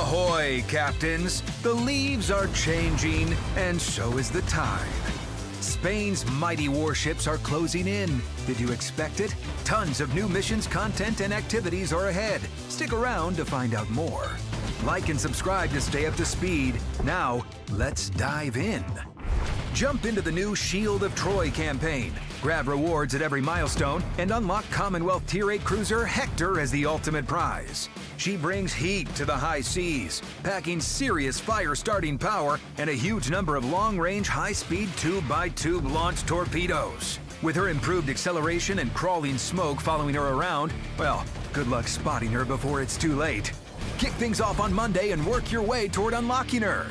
Ahoy, captains! The leaves are changing, and so is the tide. Spain's mighty warships are closing in. Did you expect it? Tons of new missions, content, and activities are ahead. Stick around to find out more. Like and subscribe to stay up to speed. Now, let's dive in. Jump into the new Shield of Troy campaign. Grab rewards at every milestone and unlock Commonwealth Tier 8 cruiser Hector as the ultimate prize. She brings heat to the high seas, packing serious fire-starting power and a huge number of long-range, high-speed tube-by-tube launch torpedoes. With her improved acceleration and crawling smoke following her around, well, good luck spotting her before it's too late. Kick things off on Monday and work your way toward unlocking her.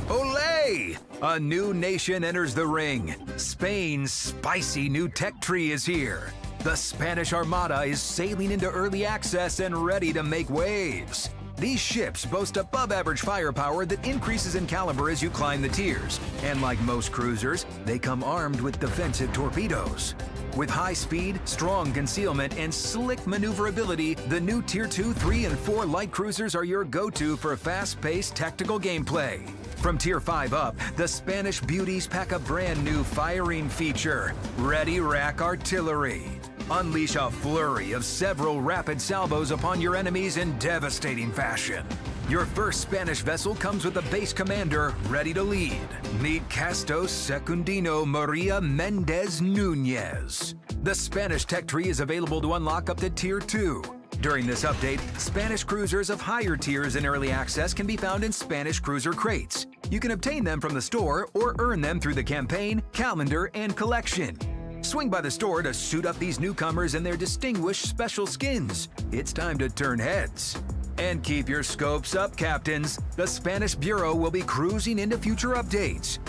Olé! A new nation enters the ring. Spain's spicy new tech tree is here. The Spanish Armada is sailing into early access and ready to make waves. These ships boast above-average firepower that increases in caliber as you climb the tiers, and like most cruisers, they come armed with defensive torpedoes. With high speed, strong concealment, and slick maneuverability, the new Tier 2, 3, and 4 light cruisers are your go-to for fast-paced tactical gameplay. From Tier 5 up, the Spanish beauties pack a brand new firing feature, Ready Rack Artillery. Unleash a flurry of several rapid salvos upon your enemies in devastating fashion. Your first Spanish vessel comes with a base commander ready to lead. Meet Castos Secundino Maria Mendez Nunez. The Spanish tech tree is available to unlock up to Tier 2. During this update, Spanish cruisers of higher tiers in early access can be found in Spanish cruiser crates. You can obtain them from the store or earn them through the campaign, calendar, and collection. Swing by the store to suit up these newcomers in their distinguished special skins. It's time to turn heads. And keep your scopes up, captains. The Spanish Bureau will be cruising into future updates.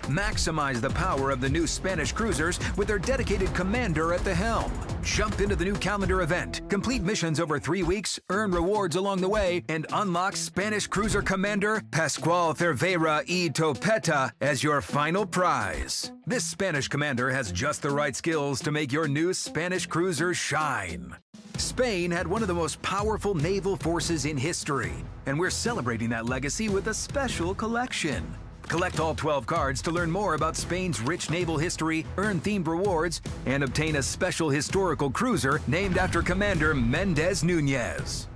Maximize the power of the new Spanish cruisers with their dedicated commander at the helm. Jump into the new calendar event, complete missions over 3 weeks, earn rewards along the way, and unlock Spanish cruiser commander Pascual Cervera y Topeta as your final prize. This Spanish commander has just the right skills to make your new Spanish cruiser shine. Spain had one of the most powerful naval forces in history, and we're celebrating that legacy with a special collection. Collect all 12 cards to learn more about Spain's rich naval history, earn themed rewards, and obtain a special historical cruiser named after Commander Mendez Nunez.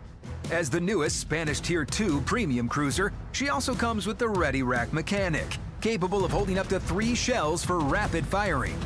As the newest Spanish Tier 2 premium cruiser, she also comes with the Ready Rack mechanic, capable of holding up to 3 shells for rapid firing.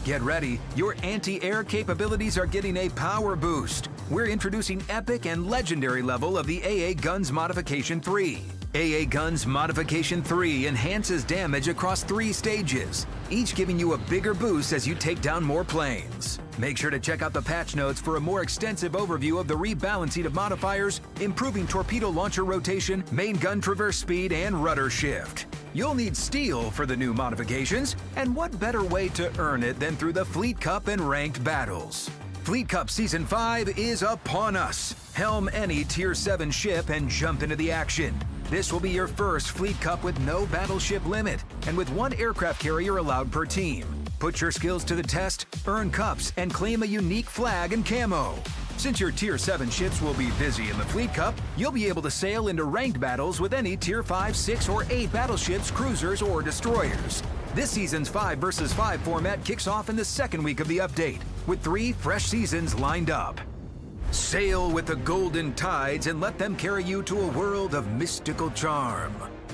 Get ready, your anti-air capabilities are getting a power boost. We're introducing epic and legendary level of the AA Guns Modification 3. AA Guns Modification 3 enhances damage across 3 stages, each giving you a bigger boost as you take down more planes. Make sure to check out the patch notes for a more extensive overview of the rebalancing of modifiers, improving torpedo launcher rotation, main gun traverse speed, and rudder shift. You'll need steel for the new modifications, and what better way to earn it than through the Fleet Cup and ranked battles? Fleet Cup Season 5 is upon us. Helm any Tier 7 ship and jump into the action. This will be your first Fleet Cup with no battleship limit, and with 1 aircraft carrier allowed per team. Put your skills to the test, earn cups, and claim a unique flag and camo. Since your Tier 7 ships will be busy in the Fleet Cup, you'll be able to sail into ranked battles with any Tier 5, 6, or 8 battleships, cruisers, or destroyers. This season's 5 vs 5 format kicks off in the second week of the update, with 3 fresh seasons lined up. Sail with the golden tides and let them carry you to a world of mystical charm.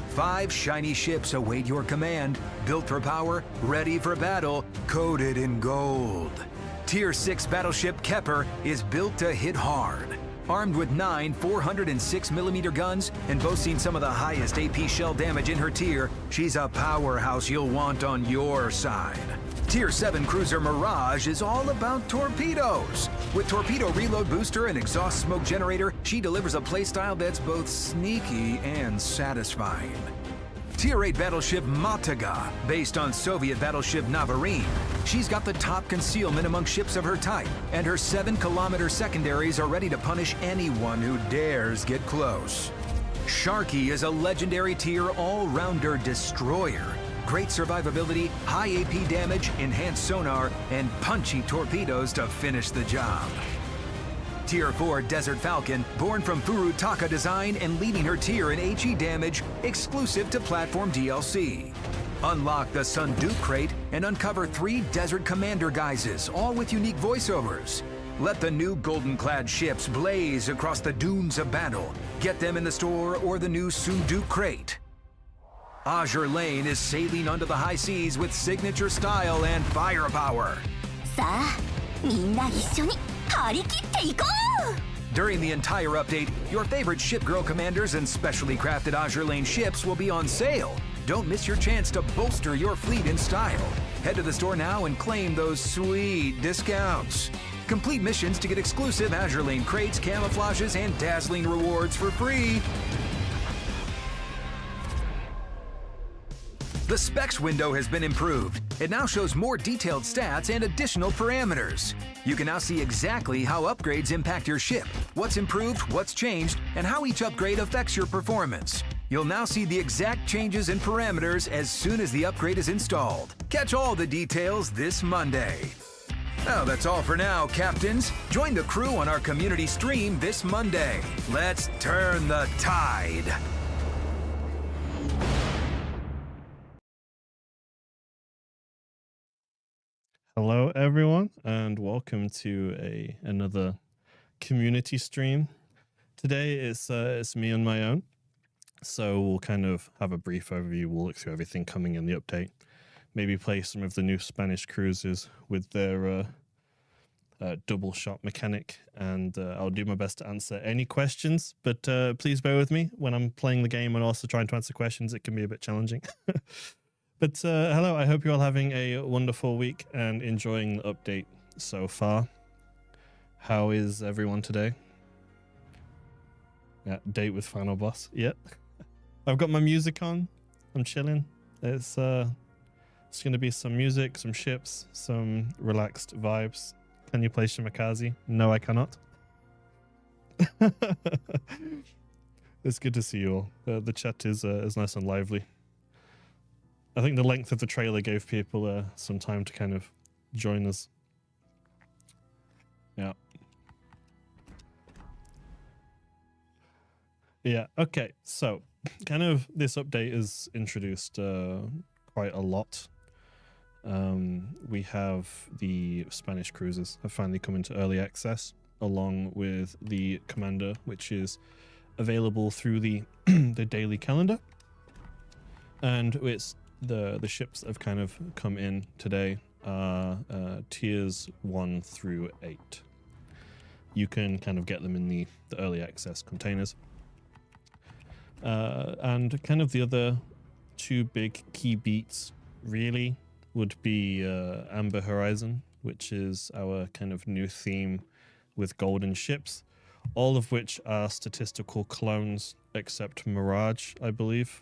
5 shiny ships await your command, built for power, ready for battle, coated in gold. Tier 6 battleship Kepler is built to hit hard. Armed with 9 406mm guns and boasting some of the highest AP shell damage in her tier, she's a powerhouse you'll want on your side. Tier 7 cruiser Mirage is all about torpedoes. With torpedo reload booster and exhaust smoke generator, she delivers a playstyle that's both sneaky and satisfying. Tier 8 battleship Mataga, based on Soviet battleship Navarine. She's got the top concealment among ships of her type, and her 7-kilometer secondaries are ready to punish anyone who dares get close. Sharky is a legendary tier all-rounder destroyer. Great survivability, high AP damage, enhanced sonar, and punchy torpedoes to finish the job. Tier 4 Desert Falcon, born from Furutaka design and leading her tier in HE damage, exclusive to platform DLC. Unlock the Sun Duke crate and uncover 3 Desert Commander guises, all with unique voiceovers. Let the new golden-clad ships blaze across the dunes of battle. Get them in the store or the new Sun Duke crate. Azure Lane is sailing onto the high seas with signature style and firepower. さあ、みんな一緒に張り切っていこう! During the entire update, your favorite ship girl commanders and specially crafted Azure Lane ships will be on sale. Don't miss your chance to bolster your fleet in style. Head to the store now and claim those sweet discounts. Complete missions to get exclusive Azure Lane crates, camouflages, and dazzling rewards for free. The specs window has been improved. It now shows more detailed stats and additional parameters. You can now see exactly how upgrades impact your ship, what's improved, what's changed, and how each upgrade affects your performance. You'll now see the exact changes in parameters as soon as the upgrade is installed. Catch all the details this Monday. Oh, that's all for now, Captains. Join the crew on our community stream this Monday. Let's turn the tide. Hello, everyone, and welcome to another community stream. Today it's me on my own, so we'll kind of have a brief overview. We'll look through everything coming in the update, maybe play some of the new Spanish cruisers with their double shot mechanic, and I'll do my best to answer any questions. But please bear with me when I'm playing the game and also trying to answer questions. It can be a bit challenging. But hello, I hope you're all having a wonderful week and enjoying the update so far. How is everyone today? Yeah, date with final boss. Yep. I've got my music on. I'm chilling. It's going to be some music, some ships, some relaxed vibes. Can you play Shimakaze? No, I cannot. It's good to see you all. The chat is nice and lively. I think the length of the trailer gave people some time to kind of join us. Yeah. Yeah, okay. So, kind of this update is introduced quite a lot. We have the Spanish cruisers have finally come into early access, along with the Commander, which is available through the the daily calendar. And it's the ships that have kind of come in today are tiers 1 through 8. You can kind of get them in the early access containers. And kind of the other 2 big key beats really would be Amber Horizon, which is our kind of new theme with golden ships, all of which are statistical clones except Mirage, I believe.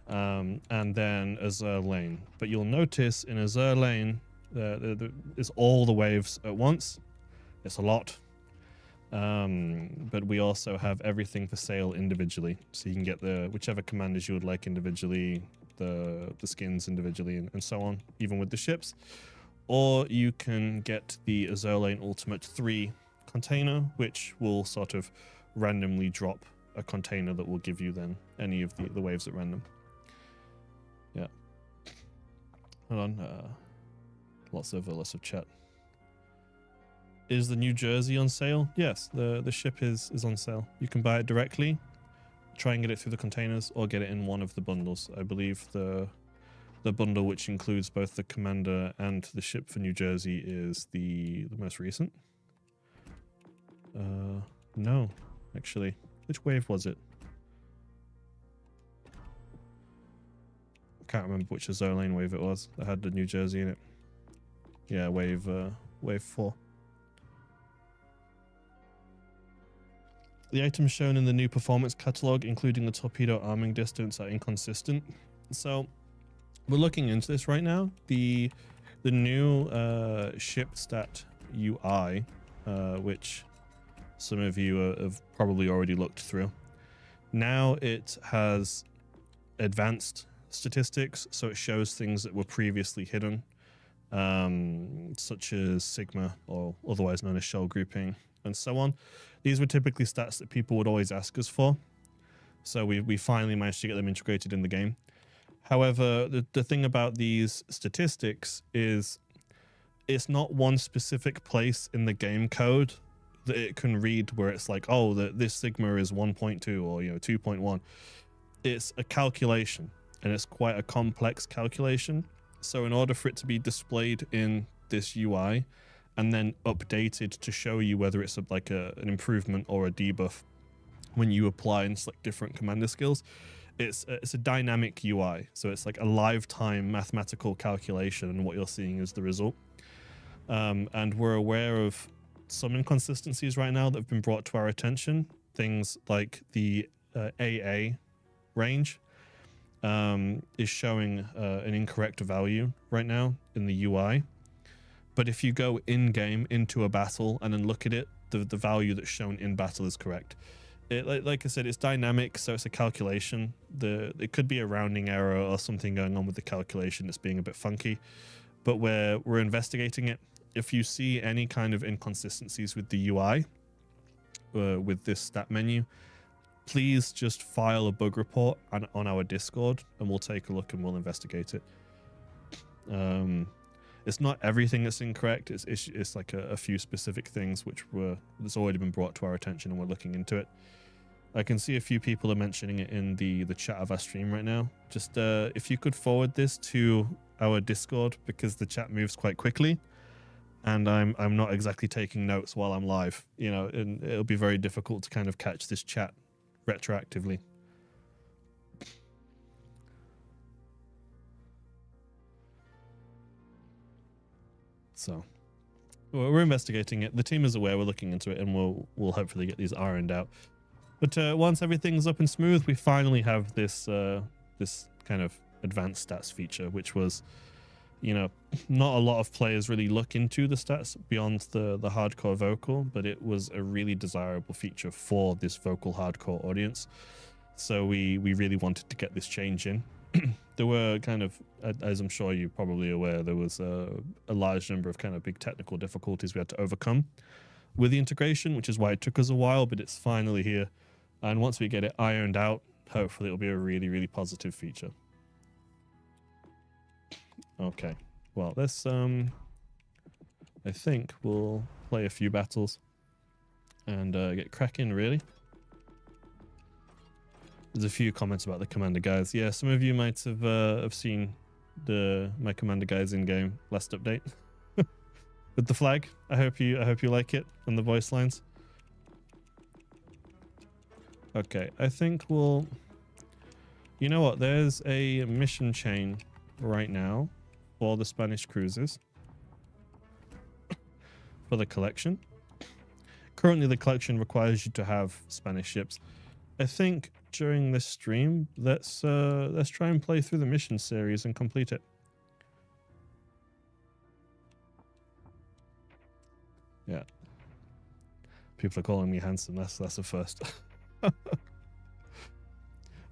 And then Azure Lane. But you'll notice in Azure Lane, it's all the waves at once. It's a lot. But we also have everything for sale individually. So you can get whichever commanders you would like individually, the skins individually, and so on, even with the ships. Or you can get the Azure Lane Ultimate 3 container, which will sort of randomly drop a container that will give you then any of the waves at random. Yeah. Hold on. Lots of chat. Is the New Jersey on sale? Yes, the ship is on sale. You can buy it directly, try and get it through the containers, or get it in one of the bundles. I believe the bundle which includes both the Commander and the ship for New Jersey is the most recent. No, actually. Which wave was it? I can't remember which Azure Lane wave it was that had the New Jersey in it. Yeah, wave 4. The items shown in the new performance catalog, including the torpedo arming distance, are inconsistent. So we're looking into this right now. The new ship stat UI, which some of you have probably already looked through. Now it has advanced statistics, so it shows things that were previously hidden, such as Sigma, or otherwise known as shell grouping, and so on. These were typically stats that people would always ask us for. So we finally managed to get them integrated in the game. However, the thing about these statistics is it's not one specific place in the game code that it can read where it's like, oh, this sigma is 1.2 or 2.1. It's a calculation, and it's quite a complex calculation. So in order for it to be displayed in this UI and then updated to show you whether it's an improvement or a debuff when you apply and select different commander skills, it's a dynamic UI. So it's like a live-time mathematical calculation, and what you're seeing is the result. And we're aware of some inconsistencies right now that have been brought to our attention. Things like the AA range is showing an incorrect value right now in the UI. But if you go in-game into a battle and then look at it, the value that's shown in battle is correct. Like I said, it's dynamic, so it's a calculation. It could be a rounding error or something going on with the calculation that's being a bit funky, but we're investigating it. If you see any kind of inconsistencies with the UI, with this stat menu, please just file a bug report on our Discord, and we'll take a look and we'll investigate it. It's not everything that's incorrect. It's like a few specific things that's already been brought to our attention, and we're looking into it. I can see a few people are mentioning it in the chat of our stream right now. Just if you could forward this to our Discord, because the chat moves quite quickly, and I'm not exactly taking notes while I'm live, and it'll be very difficult to kind of catch this chat retroactively. So we're investigating it. The team is aware. We're looking into it, and we'll hopefully get these ironed out. But once everything's up and smooth, we finally have this kind of advanced stats feature, which was, not a lot of players really look into the stats beyond the hardcore vocal, but it was a really desirable feature for this vocal hardcore audience. So we really wanted to get this change in. There were kind of, as I'm sure you're probably aware, there was a large number of kind of big technical difficulties we had to overcome with the integration, which is why it took us a while, but it's finally here. And once we get it ironed out, hopefully it'll be a really, really positive feature. Okay, well, let's, I think we'll play a few battles and get cracking, really. There's a few comments about the commander guys. Yeah, some of you might have seen my commander guys in game last update with the flag. I hope you like it and the voice lines. Okay, I think we'll. You know what? There's a mission chain right now for the Spanish cruises for the collection. Currently, the collection requires you to have Spanish ships. I think during this stream, let's try and play through the mission series and complete it. Yeah. People are calling me handsome. That's a first.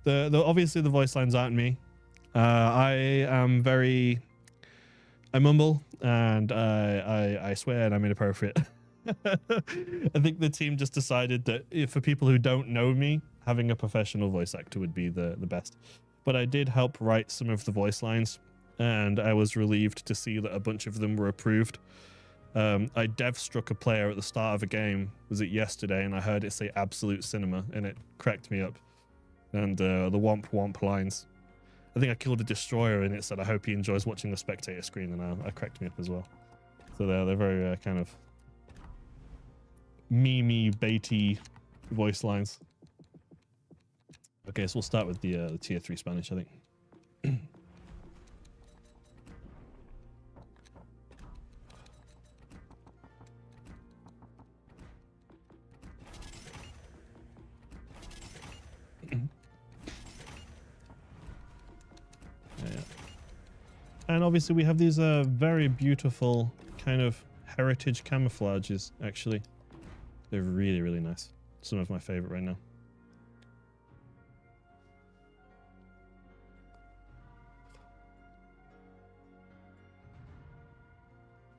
Obviously the voice lines aren't me. I mumble and I swear and I'm inappropriate. I think the team just decided that for people who don't know me, having a professional voice actor would be the best. But I did help write some of the voice lines, and I was relieved to see that a bunch of them were approved. I dev struck a player at the start of a game, was it yesterday, and I heard it say Absolute Cinema, and it cracked me up. And the womp womp lines. I think I killed a destroyer, and it said, I hope he enjoys watching the spectator screen, and I cracked me up as well. So they're very kind of meme-y, baity voice lines. Okay, so we'll start with the tier 3 Spanish, I think. Yeah. And obviously we have these very beautiful kind of heritage camouflages, actually. They're really, really nice. Some of my favorite right now.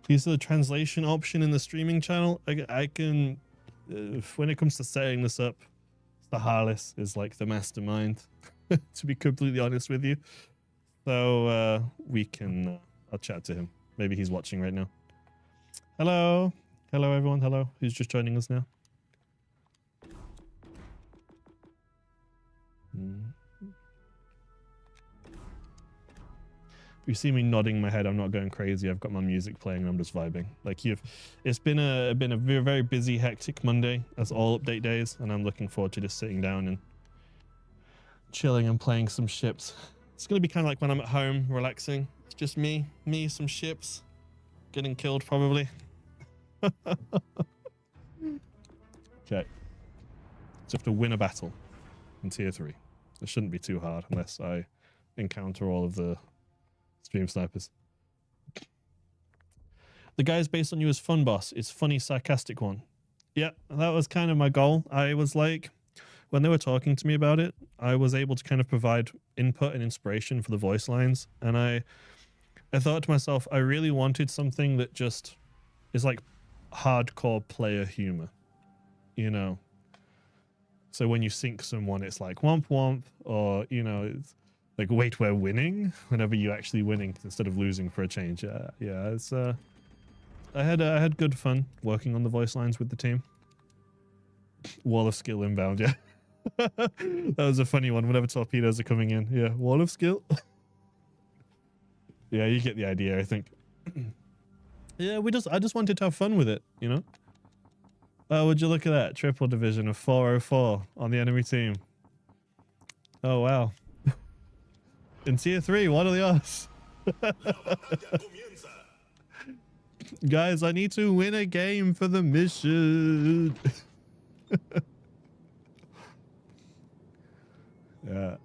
Please, the translation option in the streaming channel. I can when it comes to setting this up, Sahalis is like the mastermind, to be completely honest with you. So we can, I'll chat to him. Maybe he's watching right now. Hello. Hello, everyone. Hello. Who's just joining us now? If you see me nodding my head, I'm not going crazy. I've got my music playing and I'm just vibing. Like it's been a very, very busy, hectic Monday, as all update days, and I'm looking forward to just sitting down and chilling and playing some ships. It's gonna be kind of like when I'm at home, relaxing. It's just me, some ships, getting killed probably. Okay, so have to win a battle in tier 3. It shouldn't be too hard unless I encounter all of the stream snipers. The guys based on you as Fun Boss. It's funny, sarcastic one. Yeah, that was kind of my goal. I was like, when they were talking to me about it, I was able to kind of provide input and inspiration for the voice lines. And I thought to myself, I really wanted something that just is like hardcore player humor, you know? So when you sink someone, it's like womp womp, or, you know, it's like, wait, we're winning, whenever you're actually winning instead of losing for a change. Yeah, it's I had good fun working on the voice lines with the team. Wall of skill inbound, yeah. That was a funny one. Whenever torpedoes are coming in, yeah, wall of skill. Yeah, you get the idea, I think. Yeah, I just wanted to have fun with it, you know. Oh, would you look at that triple division of 404 on the enemy team? Oh wow. In tier 3, what are the odds? Guys, I need to win a game for the mission. Yeah.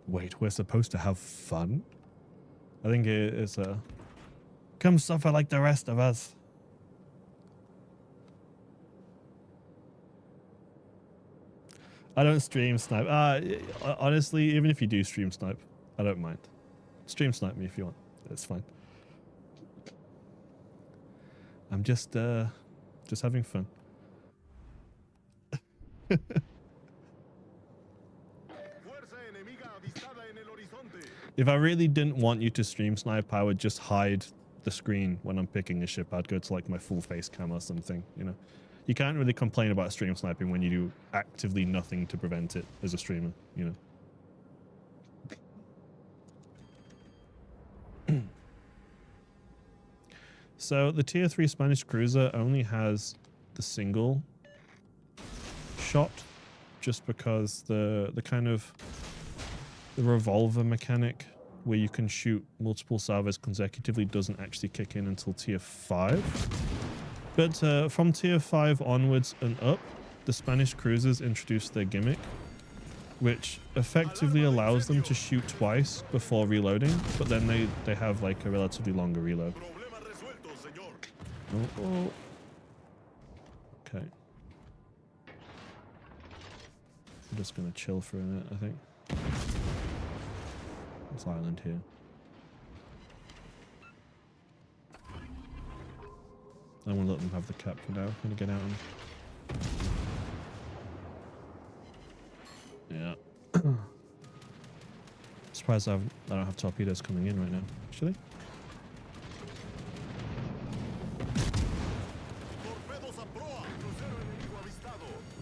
Wait, we're supposed to have fun? I think it's a... Come suffer like the rest of us. I don't stream snipe. Honestly, even if you do stream snipe, I don't mind. Stream snipe me if you want. It's fine. I'm just having fun. If I really didn't want you to stream snipe, I would just hide the screen when I'm picking a ship. I'd go to like my full face cam or something, you know. You can't really complain about stream sniping when you do actively nothing to prevent it as a streamer, you know. So the tier 3 Spanish cruiser only has the single shot, just because the kind of the revolver mechanic where you can shoot multiple salvos consecutively doesn't actually kick in until tier 5. But from tier 5 onwards and up, the Spanish cruisers introduced their gimmick, which effectively allows them to shoot twice before reloading, but then they have like a relatively longer reload. Oh. Okay. I'm just gonna chill for a minute, I think. This island here. I won't let them have the cap for now. I'm gonna get out and... Yeah. Surprised I don't have torpedoes coming in right now, actually.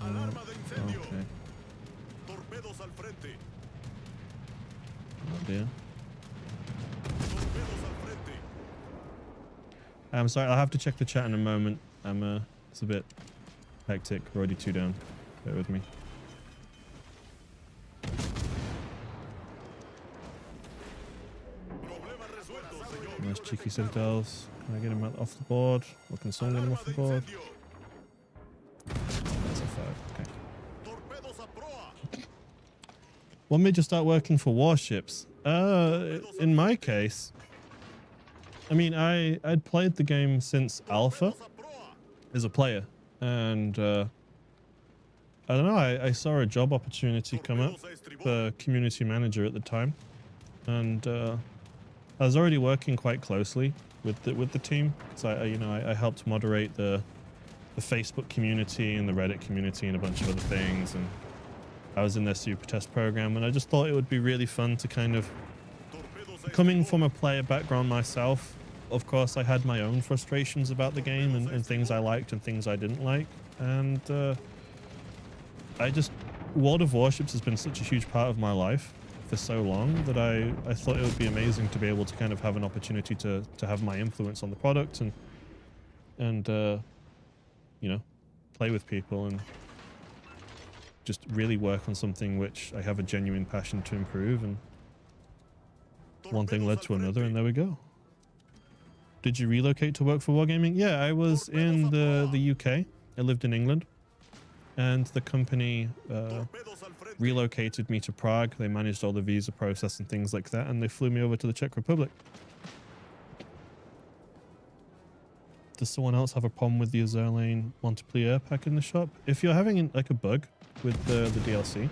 Okay. Oh dear. I'm sorry, I'll have to check the chat in a moment. It's a bit hectic. We're already 2 down. Bear with me. Nice cheeky citadels. Can I get him off the board? Or can someone get him off the board? That's a 5. Okay. What made you start working for Warships? In my case, I mean, I'd played the game since Alpha as a player, and I don't know, I saw a job opportunity come up for community manager at the time, and I was already working quite closely with the team, because I helped moderate the Facebook community and the Reddit community and a bunch of other things, and I was in their super test program, and I just thought it would be really fun to kind of, coming from a player background myself, of course I had my own frustrations about the game and things I liked and things I didn't like, and World of Warships has been such a huge part of my life for so long that I thought it would be amazing to be able to kind of have an opportunity to have my influence on the product and play with people and just really work on something which I have a genuine passion to improve, and one thing led to another, and there we go. Did you relocate to work for Wargaming? Yeah, I was in the UK. I lived in England, and the company relocated me to Prague. They managed all the visa process and things like that, and they flew me over to the Czech Republic. Does someone else have a problem with the Azerlane multiplayer pack in the shop? If you're having like a bug with the DLC,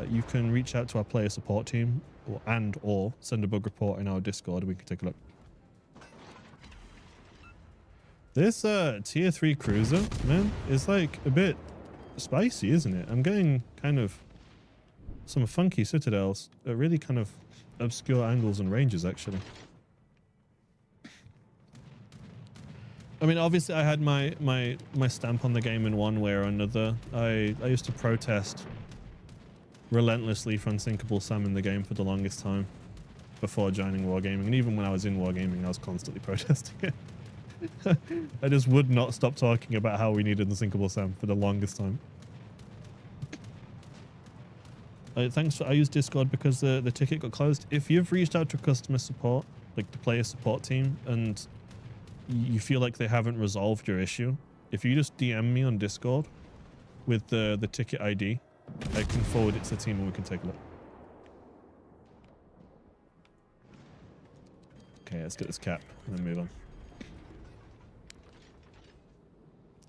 you can reach out to our player support team or send a bug report in our Discord and we can take a look. This tier 3 cruiser, man, is like a bit spicy, isn't it? I'm getting kind of some funky citadels at really kind of obscure angles and ranges, actually. I mean, obviously I had my stamp on the game in one way or another. I used to protest relentlessly for Unsinkable Sam in the game for the longest time before joining Wargaming, and even when I was in Wargaming I was constantly protesting it. I just would not stop talking about how we needed Unsinkable Sam for the longest time. I use Discord because the ticket got closed. If you've reached out to customer support, like the player support team, and you feel like they haven't resolved your issue, if you just DM me on Discord with the ticket ID, I can forward it to the team and we can take a look. Okay, let's get this cap and then move on.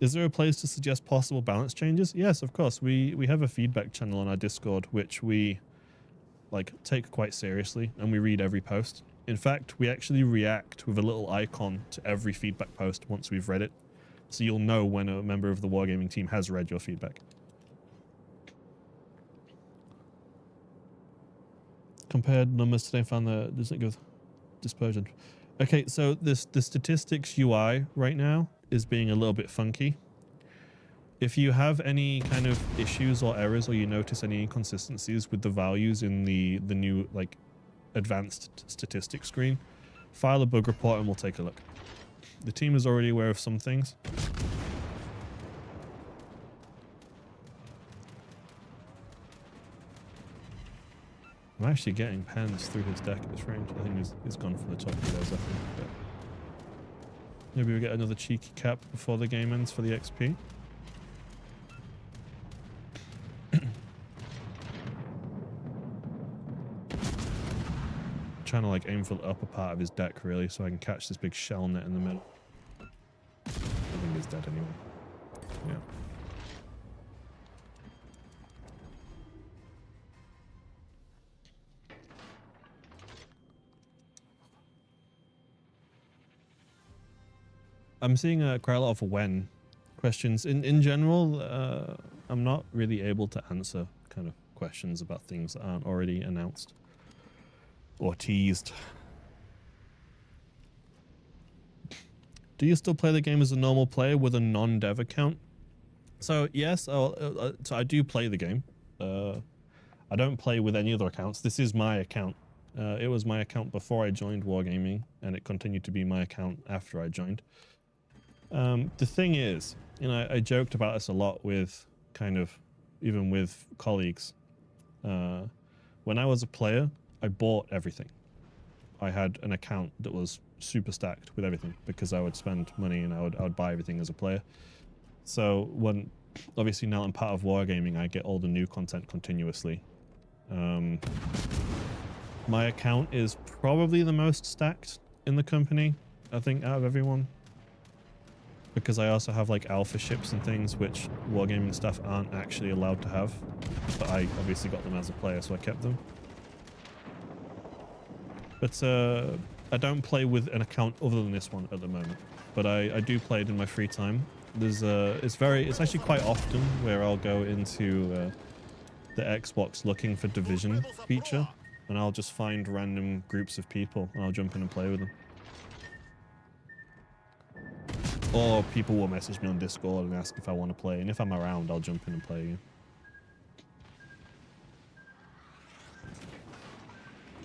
Is there a place to suggest possible balance changes? Yes, of course. We have a feedback channel on our Discord, which we take quite seriously, and we read every post. In fact, we actually react with a little icon to every feedback post once we've read it. So you'll know when a member of the Wargaming team has read your feedback. Compared numbers today, found that doesn't give dispersion. Okay, so the statistics UI right now is being a little bit funky. If you have any kind of issues or errors, or you notice any inconsistencies with the values in the new advanced statistics screen, file a bug report and we'll take a look. The team is already aware of some things. I'm actually getting pens through his deck at this range. I think he's gone for the top of those, I think. But maybe we get another cheeky cap before the game ends for the XP. Trying to aim for the upper part of his deck really, so I can catch this big shell net in the middle. I think he's dead anyway. Yeah. I'm seeing quite a lot of when questions. In general, I'm not really able to answer kind of questions about things that aren't already announced or teased. Do you still play the game as a normal player with a non-dev account? So yes, so I do play the game. I don't play with any other accounts. This is my account. It was my account before I joined Wargaming, and it continued to be my account after I joined. The thing is, I joked about this a lot with even with colleagues. When I was a player, I bought everything. I had an account that was super stacked with everything because I would spend money and I would buy everything as a player. So obviously now I'm part of Wargaming, I get all the new content continuously. My account is probably the most stacked in the company, I think, out of everyone. Because I also have alpha ships and things which Wargaming staff aren't actually allowed to have. But I obviously got them as a player, so I kept them. But I don't play with an account other than this one at the moment, but I do play it in my free time. There's it's actually quite often where I'll go into the Xbox looking for Division feature, and I'll just find random groups of people and I'll jump in and play with them. Or people will message me on Discord and ask if I want to play, and if I'm around, I'll jump in and play again.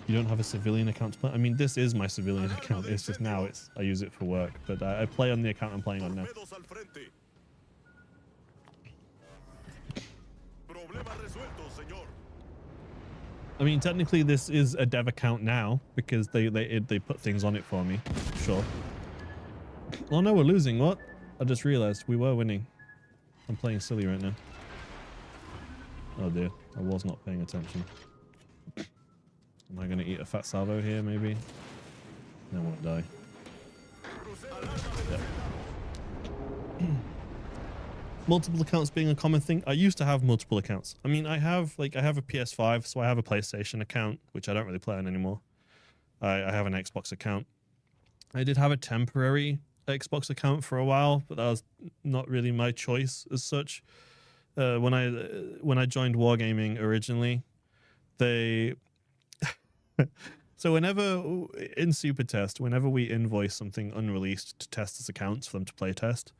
You don't have a civilian account to play? I mean, this is my civilian account. It's just now I use it for work, but I play on the account I'm playing on now. I mean, technically this is a dev account now because they put things on it for me. Sure. Oh no, we're losing. What? I just realized we were winning. I'm playing silly right now. Oh dear, I was not paying attention. Am I going to eat a fat salvo here, maybe? I won't die. Yep. Multiple accounts being a common thing. I used to have multiple accounts. I mean, I have a PS5, so I have a PlayStation account, which I don't really play on anymore. I have an Xbox account. I did have a temporary Xbox account for a while, but that was not really my choice as such. When I joined Wargaming originally, so whenever in Super Test, whenever we invoice something unreleased to testers' accounts for them to play test,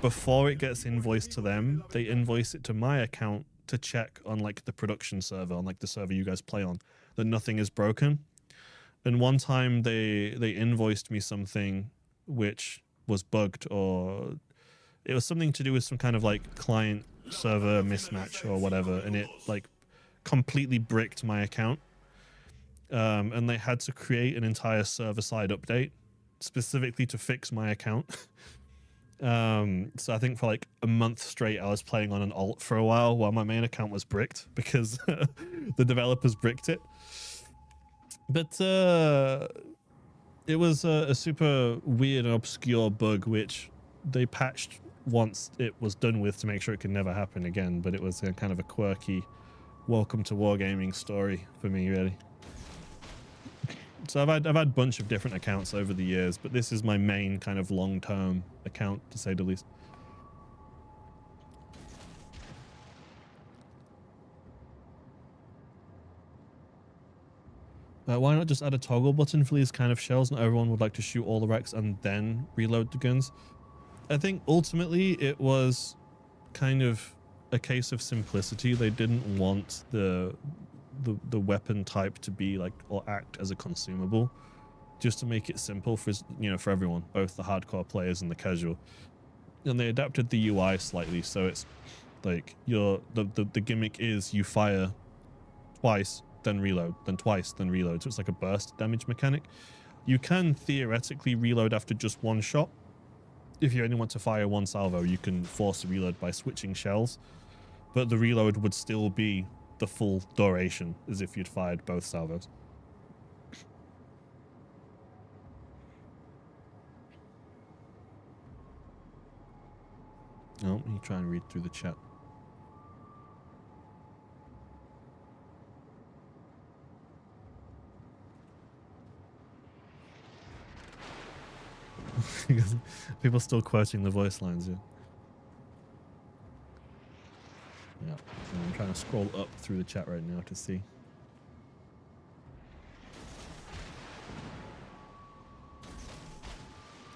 before it gets invoiced to them, they invoice it to my account to check on like the production server, on like the server you guys play on, that nothing is broken. And one time they invoiced me something which was bugged, or it was something to do with some kind of like client server mismatch or whatever, and it like completely bricked my account. And they had to create an entire server-side update specifically to fix my account. So I think for like a month straight, I was playing on an alt for a while my main account was bricked because the developers bricked it. But it was a super weird and obscure bug, which they patched once it was done with to make sure it could never happen again. But it was a kind of a quirky welcome to Wargaming story for me, really. So I've had a bunch of different accounts over the years, but this is my main kind of long-term account, to say the least. Why not just add a toggle button for these kind of shells? Not everyone would like to shoot all the wrecks and then reload the guns. I think ultimately it was kind of a case of simplicity. They didn't want the weapon type to be like, or act as a consumable, just to make it simple for, you know, for everyone, both the hardcore players and the casual. And they adapted the UI slightly, so it's like the gimmick is you fire twice, then reload, then twice, then reload. So it's like a burst damage mechanic. You can theoretically reload after just one shot. If you only want to fire one salvo, you can force a reload by switching shells, but the reload would still be the full duration as if you'd fired both salvos. Oh, let me try and read through the chat. People still quoting the voice lines, yeah. Yeah, I'm trying to scroll up through the chat right now to see.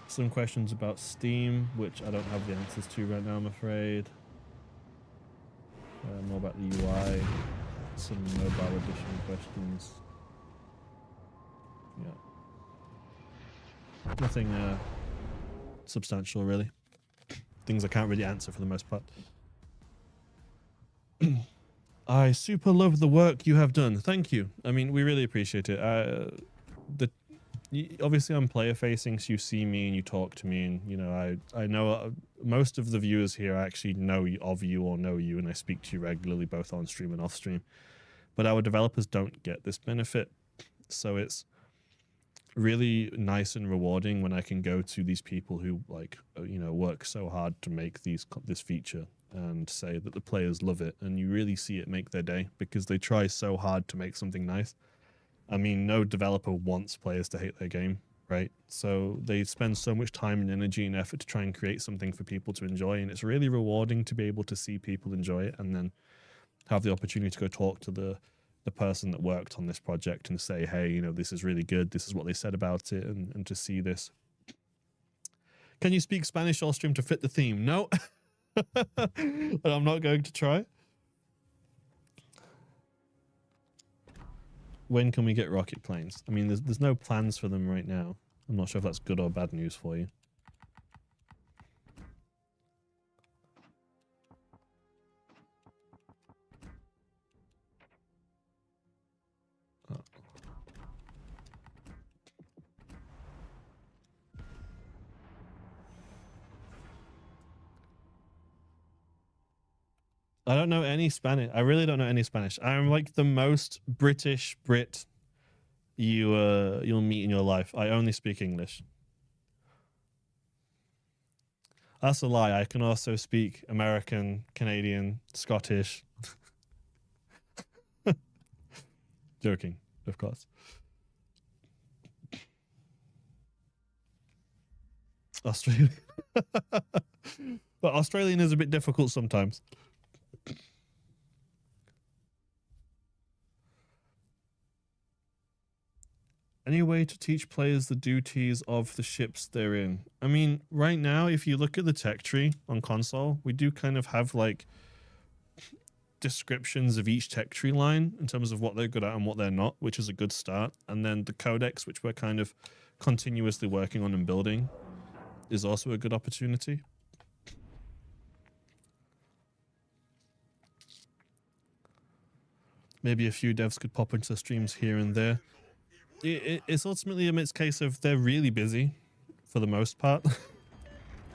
Some questions about Steam, which I don't have the answers to right now, I'm afraid. More about the UI. Some mobile edition questions. Yeah. Nothing substantial, really. Things I can't really answer for the most part. I super love the work you have done. Thank you. I mean, we really appreciate it. Obviously I'm player facing, so you see me and you talk to me, and you know, I know most of the viewers here actually know of you or know you, and I speak to you regularly both on stream and off stream. But our developers don't get this benefit, so it's really nice and rewarding when I can go to these people who, like, you know, work so hard to make this feature and say that the players love it, and you really see it make their day because they try so hard to make something nice. I mean, no developer wants players to hate their game, right? So they spend so much time and energy and effort to try and create something for people to enjoy, and it's really rewarding to be able to see people enjoy it and then have the opportunity to go talk to the person that worked on this project and say, hey, you know, this is really good, this is what they said about it, and to see this. Can you speak Spanish or stream to fit the theme? No. But I'm not going to try. When can we get rocket planes? I mean, there's no plans for them right now. I'm not sure if that's good or bad news for you. Oh. I don't know any Spanish. I really don't know any Spanish. I'm like the most British Brit you'll meet in your life. I only speak English. That's a lie. I can also speak American, Canadian, Scottish. Joking, of course. Australian. But Australian is a bit difficult sometimes. Any way to teach players the duties of the ships they're in? I mean, right now, if you look at the tech tree on console, we do kind of have like descriptions of each tech tree line in terms of what they're good at and what they're not, which is a good start. And then the codex, which we're kind of continuously working on and building, is also a good opportunity. Maybe a few devs could pop into streams here and there. It's ultimately a mixed case of they're really busy for the most part.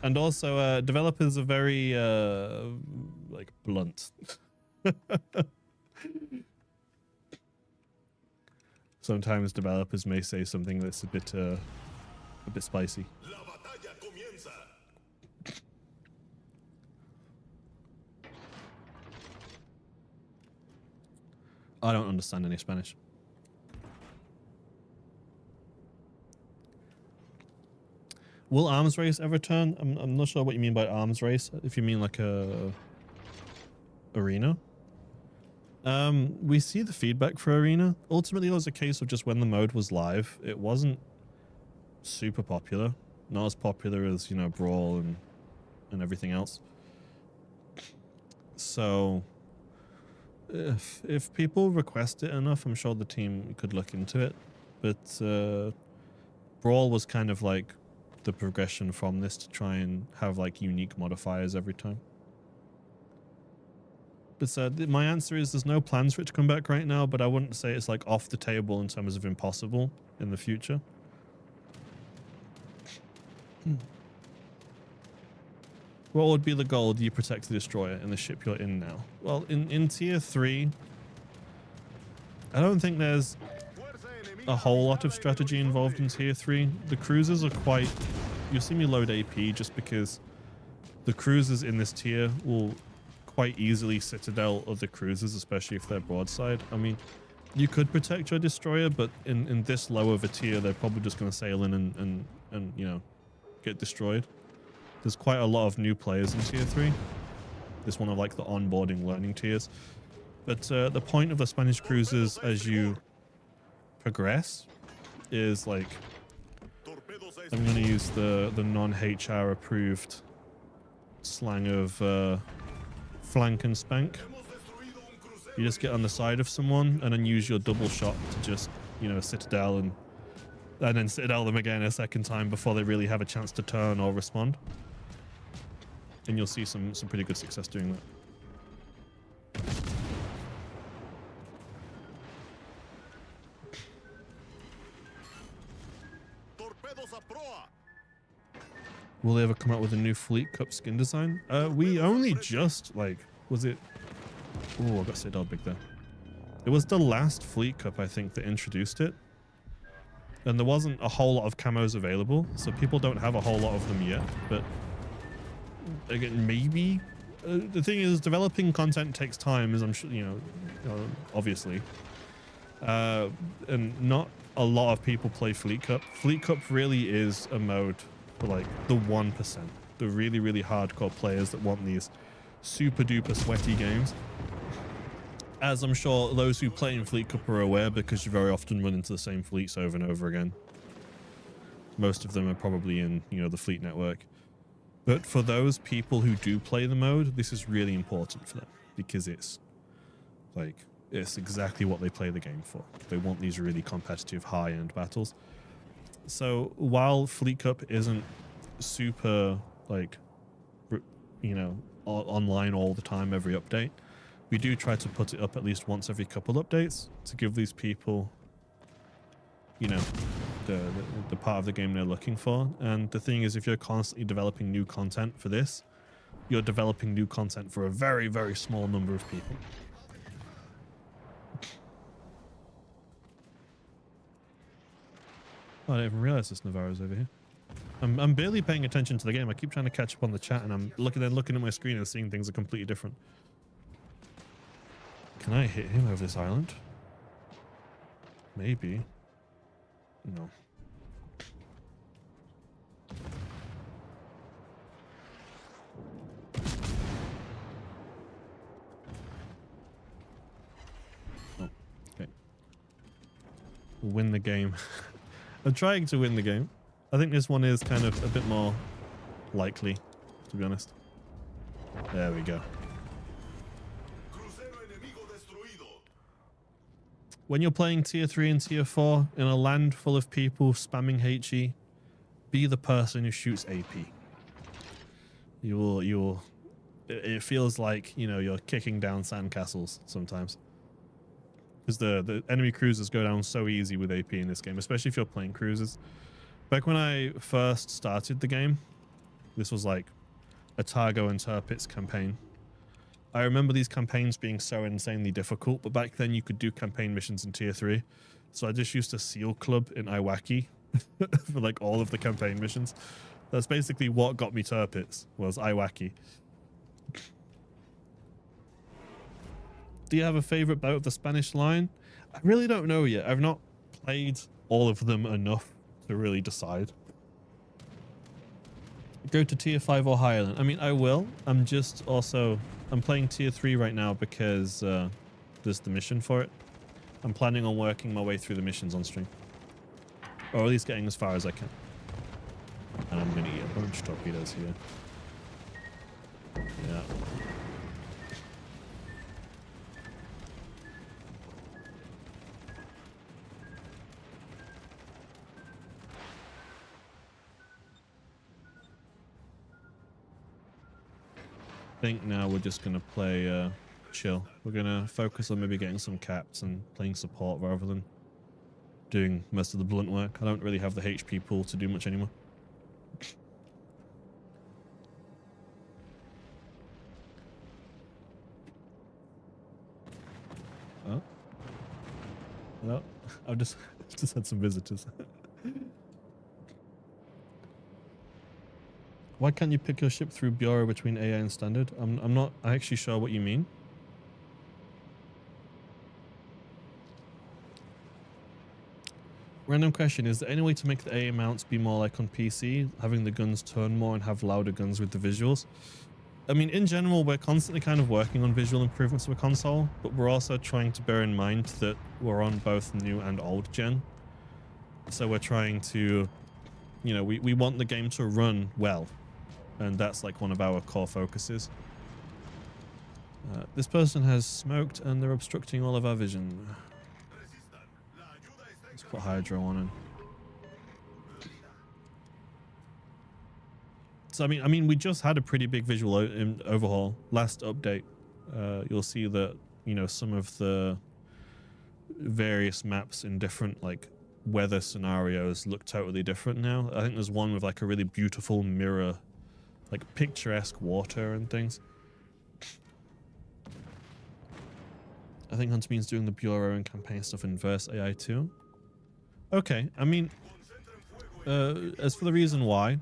And also developers are very like blunt. Sometimes developers may say something that's a bit spicy. I don't understand any Spanish. Will arms race ever turn? I'm not sure what you mean by arms race. If you mean like a arena. We see the feedback for arena. Ultimately, it was a case of just when the mode was live, it wasn't super popular. Not as popular as, you know, Brawl and everything else. So if people request it enough, I'm sure the team could look into it. But Brawl was kind of like the progression from this to try and have like unique modifiers every time. But my answer is there's no plans for it to come back right now, but I wouldn't say it's like off the table in terms of impossible in the future. What would be the goal? Do you protect the destroyer in the ship you're in now? Well, in tier 3, I don't think there's a whole lot of strategy involved in tier 3. The cruisers are quite... You'll see me load AP just because the cruisers in this tier will quite easily citadel other cruisers, especially if they're broadside. I mean, you could protect your destroyer, but in this low of a tier, they're probably just going to sail in and you know, get destroyed. There's quite a lot of new players in tier 3. This one of like the onboarding learning tiers. But the point of the Spanish cruisers as you progress is like, I'm going to use the non-HR approved slang of flank and spank. You just get on the side of someone and then use your double shot to just, you know, citadel and then citadel them again a second time before they really have a chance to turn or respond. And you'll see some pretty good success doing that. Will they ever come out with a new Fleet Cup skin design? We only just, like, was it... Oh, I got Citadel big there. It was the last Fleet Cup, I think, that introduced it. And there wasn't a whole lot of camos available, so people don't have a whole lot of them yet. But, again, maybe... the thing is, developing content takes time, as I'm sure, you know, obviously. And not a lot of people play Fleet Cup. Fleet Cup really is a mode for like the 1%, the really, really hardcore players that want these super duper sweaty games. As I'm sure those who play in Fleet Cup are aware, because you very often run into the same fleets over and over again. Most of them are probably in, you know, the fleet network. But for those people who do play the mode, this is really important for them, because it's like, it's exactly what they play the game for. They want these really competitive high-end battles. So while Fleet Cup isn't super, like, you know, online all the time, every update, we do try to put it up at least once every couple updates to give these people, you know, the part of the game they're looking for. And the thing is, if you're constantly developing new content for this, you're developing new content for a very, very small number of people. Oh, I didn't even realize this Navarro's over here. I'm barely paying attention to the game. I keep trying to catch up on the chat, and I'm looking at my screen and seeing things are completely different. Can I hit him over this island? Maybe. No. Oh, okay. We'll win the game. I'm trying to win the game. I think this one is kind of a bit more likely, to be honest. There we go. When you're playing tier 3 and tier 4 in a land full of people spamming HE, be the person who shoots AP. It feels like, you know, you're kicking down sandcastles sometimes. Because the enemy cruisers go down so easy with AP in this game, especially if you're playing cruisers. Back when I first started the game, this was like a Targo and Tirpitz campaign. I remember these campaigns being so insanely difficult, but back then you could do campaign missions in tier 3. So I just used a SEAL club in Iwaki for like all of the campaign missions. That's basically what got me Tirpitz, was Iwaki. Do you have a favorite boat of the Spanish line? I really don't know yet. I've not played all of them enough to really decide. Go to tier 5 or higher then. I mean, I will. I'm playing tier 3 right now because there's the mission for it. I'm planning on working my way through the missions on stream. Or at least getting as far as I can. And I'm going to get a bunch of torpedoes here. Yeah. I think now we're just going to play chill. We're going to focus on maybe getting some caps and playing support rather than doing most of the blunt work. I don't really have the HP pool to do much anymore. Oh. Well, I've just had some visitors. Why can't you pick your ship through Bureau between AA and Standard? I'm not actually sure what you mean. Random question, is there any way to make the AA mounts be more like on PC, having the guns turn more and have louder guns with the visuals? I mean, in general, we're constantly kind of working on visual improvements of a console, but we're also trying to bear in mind that we're on both new and old gen. So we're trying to, you know, we want the game to run well. And that's like one of our core focuses. This person has smoked and they're obstructing all of our vision. Let's put Hydro on him. So I mean, we just had a pretty big visual overhaul last update. You'll see that, you know, some of the various maps in different like weather scenarios look totally different now. I think there's one with like a really beautiful mirror, like picturesque water and things. I think Hunter means doing the Bureau and campaign stuff in verse AI too. Okay, I mean, as for the reason why,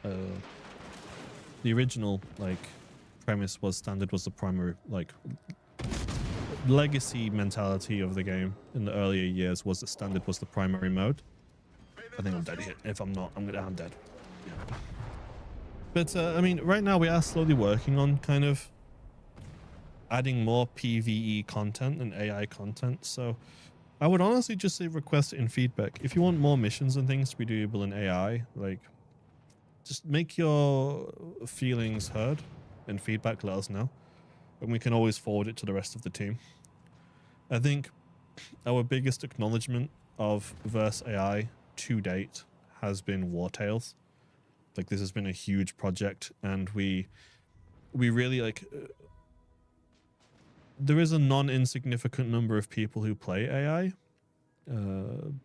the original like premise was Standard was the primary like legacy mentality of the game in the earlier years was that standard was the primary mode. I think I'm dead here. If I'm not, I'm dead. Yeah. But I mean, right now we are slowly working on kind of adding more PvE content and AI content. So I would honestly just say request it in feedback. If you want more missions and things to be doable in AI, like just make your feelings heard in feedback, let us know. And we can always forward it to the rest of the team. I think our biggest acknowledgement of Verse AI to date has been War Tales. Like this has been a huge project, and we really like there is a non-insignificant number of people who play AI,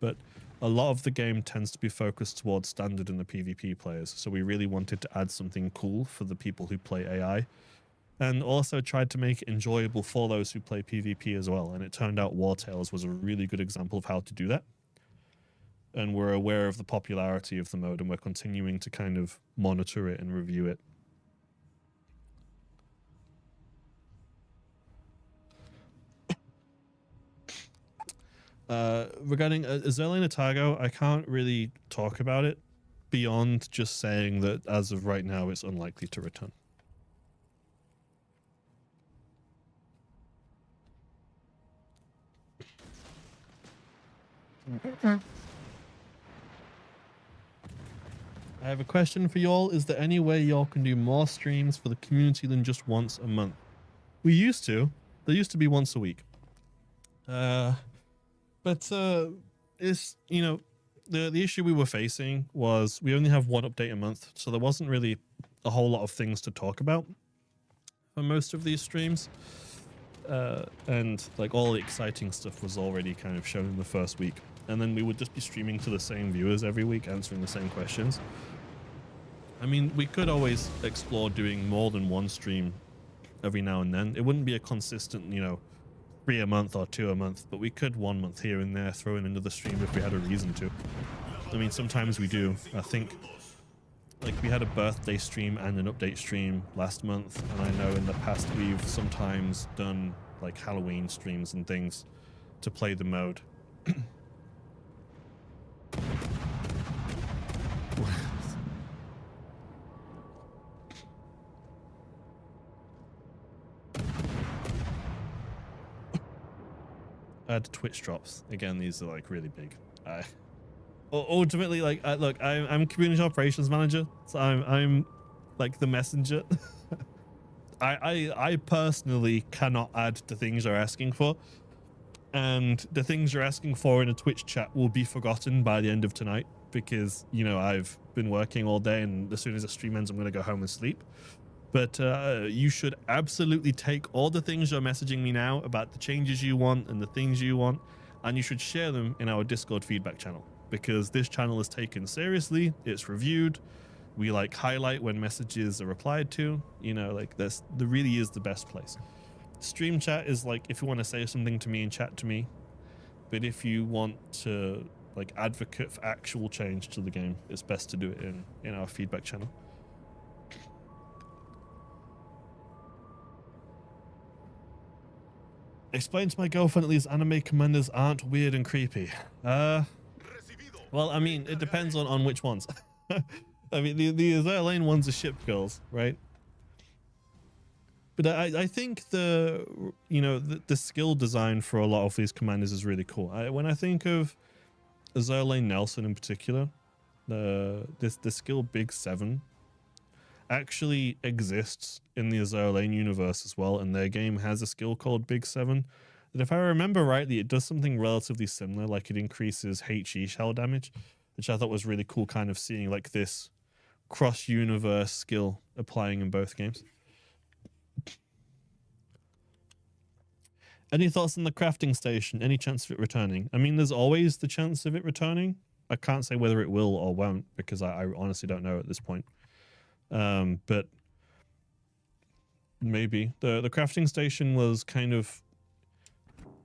but a lot of the game tends to be focused towards standard and the PvP players. So we really wanted to add something cool for the people who play AI, and also tried to make it enjoyable for those who play PvP as well. And it turned out War Tales was a really good example of how to do that. And we're aware of the popularity of the mode, and we're continuing to kind of monitor it and review it. Regarding Zerlane Atago, I can't really talk about it beyond just saying that as of right now, it's unlikely to return. I have a question for y'all. Is there any way y'all can do more streams for the community than just once a month? We used to. There used to be once a week. But it's, you know, the issue we were facing was we only have one update a month, so there wasn't really a whole lot of things to talk about for most of these streams. And like all the exciting stuff was already kind of shown in the first week. And then we would just be streaming to the same viewers every week, answering the same questions. I mean, we could always explore doing more than one stream every now and then. It wouldn't be a consistent, you know, 3 a month or 2 a month, but we could 1 month here and there throw in another stream if we had a reason to. I mean, sometimes we do. I think like we had a birthday stream and an update stream last month, and I know in the past we've sometimes done like Halloween streams and things to play the mode. Add Twitch drops again. These are like really big. Ultimately, like look, I'm community operations manager, so I'm like the messenger. I personally cannot add the things you're asking for, and the things you're asking for in a Twitch chat will be forgotten by the end of tonight, because you know I've been working all day, and as soon as the stream ends, I'm gonna go home and sleep. But you should absolutely take all the things you're messaging me now about the changes you want and the things you want, and you should share them in our Discord feedback channel, because this channel is taken seriously. It's reviewed. We like highlight when messages are replied to. You know, like there really is the best place. Stream chat is like if you want to say something to me and chat to me, but if you want to like advocate for actual change to the game, it's best to do it in our feedback channel. Explain to my girlfriend that these anime commanders aren't weird and creepy. Well, I mean, it depends on which ones. I mean, the Zerlane ones are ship girls, right? But I think the skill design for a lot of these commanders is really cool. When I think of Zerlane Nelson in particular, the skill Big 7 actually exists in the Zerlane universe as well, and their game has a skill called Big 7 that, if I remember rightly, it does something relatively similar, like it increases HE shell damage, which I thought was really cool, kind of seeing like this cross-universe skill applying in both games. Any thoughts on the crafting station? Any chance of it returning? I mean, there's always the chance of it returning. I can't say whether it will or won't, because I honestly don't know at this point. But maybe the crafting station was kind of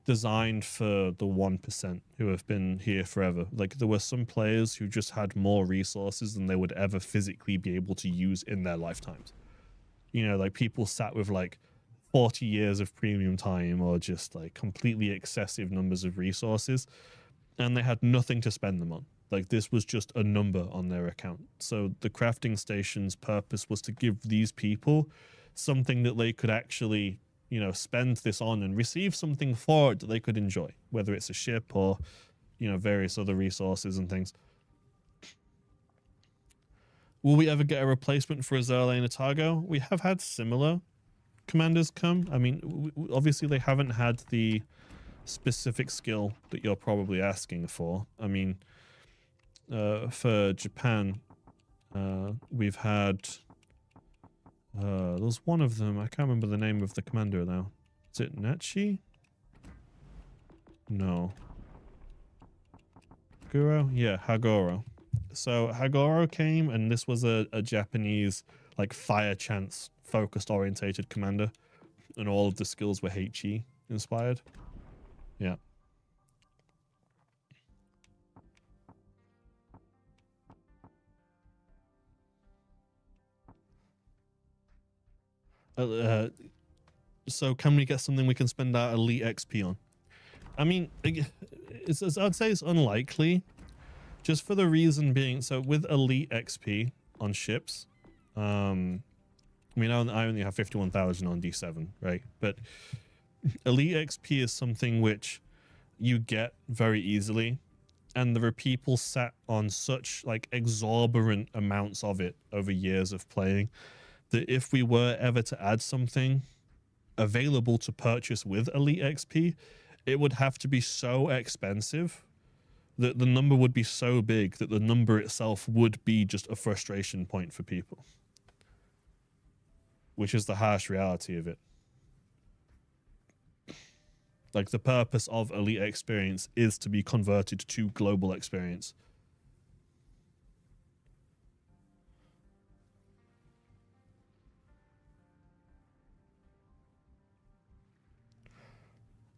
designed for the 1% who have been here forever. Like there were some players who just had more resources than they would ever physically be able to use in their lifetimes. You know, like people sat with like 40 years of premium time or just like completely excessive numbers of resources, and they had nothing to spend them on. Like, this was just a number on their account. So the crafting station's purpose was to give these people something that they could actually, you know, spend this on and receive something for it that they could enjoy, whether it's a ship or, you know, various other resources and things. Will we ever get a replacement for Azerle and Atago? We have had similar commanders come. I mean, obviously they haven't had the specific skill that you're probably asking for. I mean, for Japan, we've had there's one of them, I can't remember the name of the commander now. Is it Nachi? No. Guro? Yeah, Hagoro. So Hagoro came, and this was a Japanese like fire chance focused orientated commander, and all of the skills were HE inspired. Yeah. So can we get something we can spend our elite XP on? I mean, I'd say it's unlikely, just for the reason being, so with elite XP on ships, I mean, I only have 51,000 on D7, right? But elite XP is something which you get very easily, and there are people sat on such like exorbitant amounts of it over years of playing that if we were ever to add something available to purchase with elite XP, it would have to be so expensive that the number would be so big that the number itself would be just a frustration point for people, which is the harsh reality of it. Like, the purpose of elite experience is to be converted to global experience.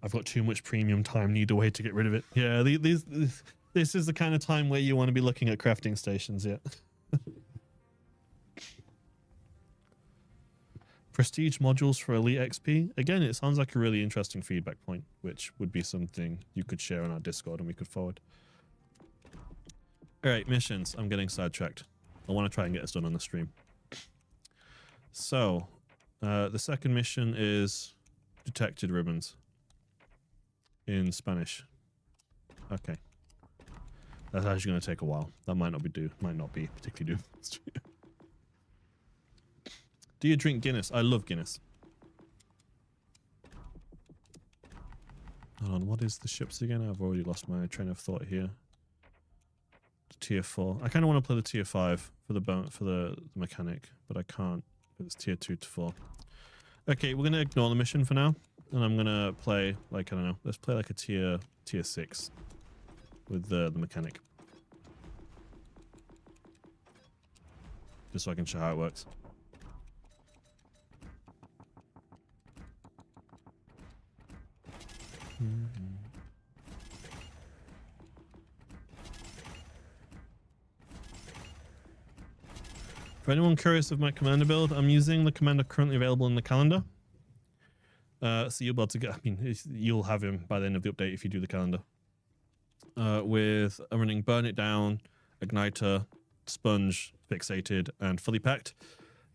I've got too much premium time, need a way to get rid of it. Yeah, this is the kind of time where you want to be looking at crafting stations, yeah. Prestige modules for elite XP. Again, it sounds like a really interesting feedback point, which would be something you could share on our Discord and we could forward. All right, missions. I'm getting sidetracked. I want to try and get this done on the stream. So, the second mission is detected ribbons in Spanish. Okay. That's actually going to take a while. That might not be particularly do. Do you drink Guinness? I love Guinness. Hold on, what is the ships again? I've already lost my train of thought here. Tier 4. I kind of want to play the tier 5 for the mechanic, but I can't. It's tier 2 to 4. Okay, we're going to ignore the mission for now, and I'm going to play, like, I don't know, let's play like a tier 6 with the mechanic. Just so I can show how it works. For anyone curious of my commander build, I'm using the commander currently available in the calendar. So you'll be able to get, I mean, you'll have him by the end of the update if you do the calendar. With I'm running Burn It Down, Igniter, Sponge, Fixated, and Fully Packed.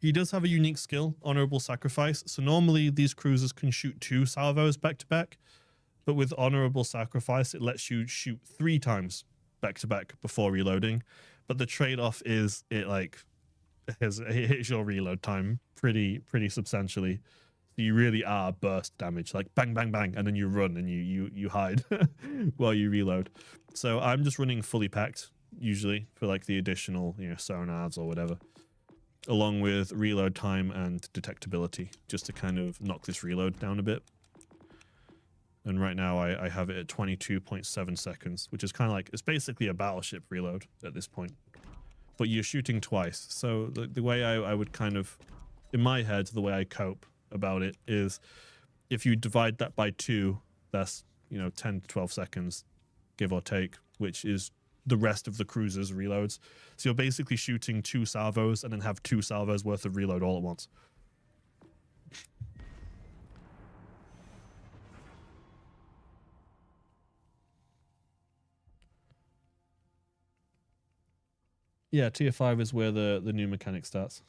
He does have a unique skill, Honorable Sacrifice. So normally these cruisers can shoot 2 salvos back to back. But with Honorable Sacrifice, it lets you shoot 3 times back to back before reloading. But the trade-off is it hits your reload time pretty substantially. So you really are burst damage, like bang, bang, bang, and then you run and you hide while you reload. So I'm just running Fully Packed usually for like the additional, you know, sonars or whatever, along with reload time and detectability, just to kind of knock this reload down a bit. And right now I have it at 22.7 seconds, which is kind of like, it's basically a battleship reload at this point. But you're shooting twice. So the way I would kind of, in my head, the way I cope about it is if you divide that by 2, that's, you know, 10 to 12 seconds, give or take, which is the rest of the cruiser's reloads. So you're basically shooting 2 salvos and then have 2 salvos worth of reload all at once. Yeah, tier 5 is where the new mechanic starts.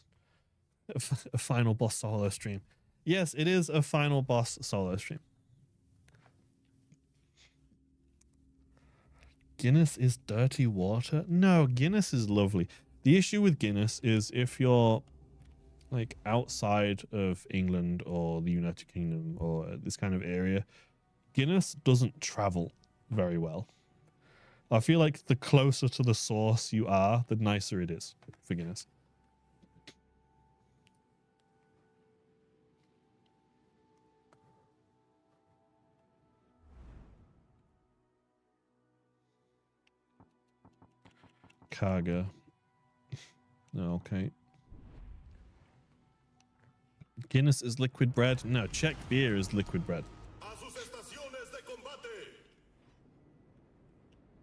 A final boss solo stream. Yes, it is a final boss solo stream. Guinness is dirty water? No, Guinness is lovely. The issue with Guinness is if you're like outside of England or the United Kingdom or this kind of area, Guinness doesn't travel very well. I feel like the closer to the source you are, the nicer it is for Guinness. Cargo. Okay. Guinness is liquid bread? No, Czech beer is liquid bread.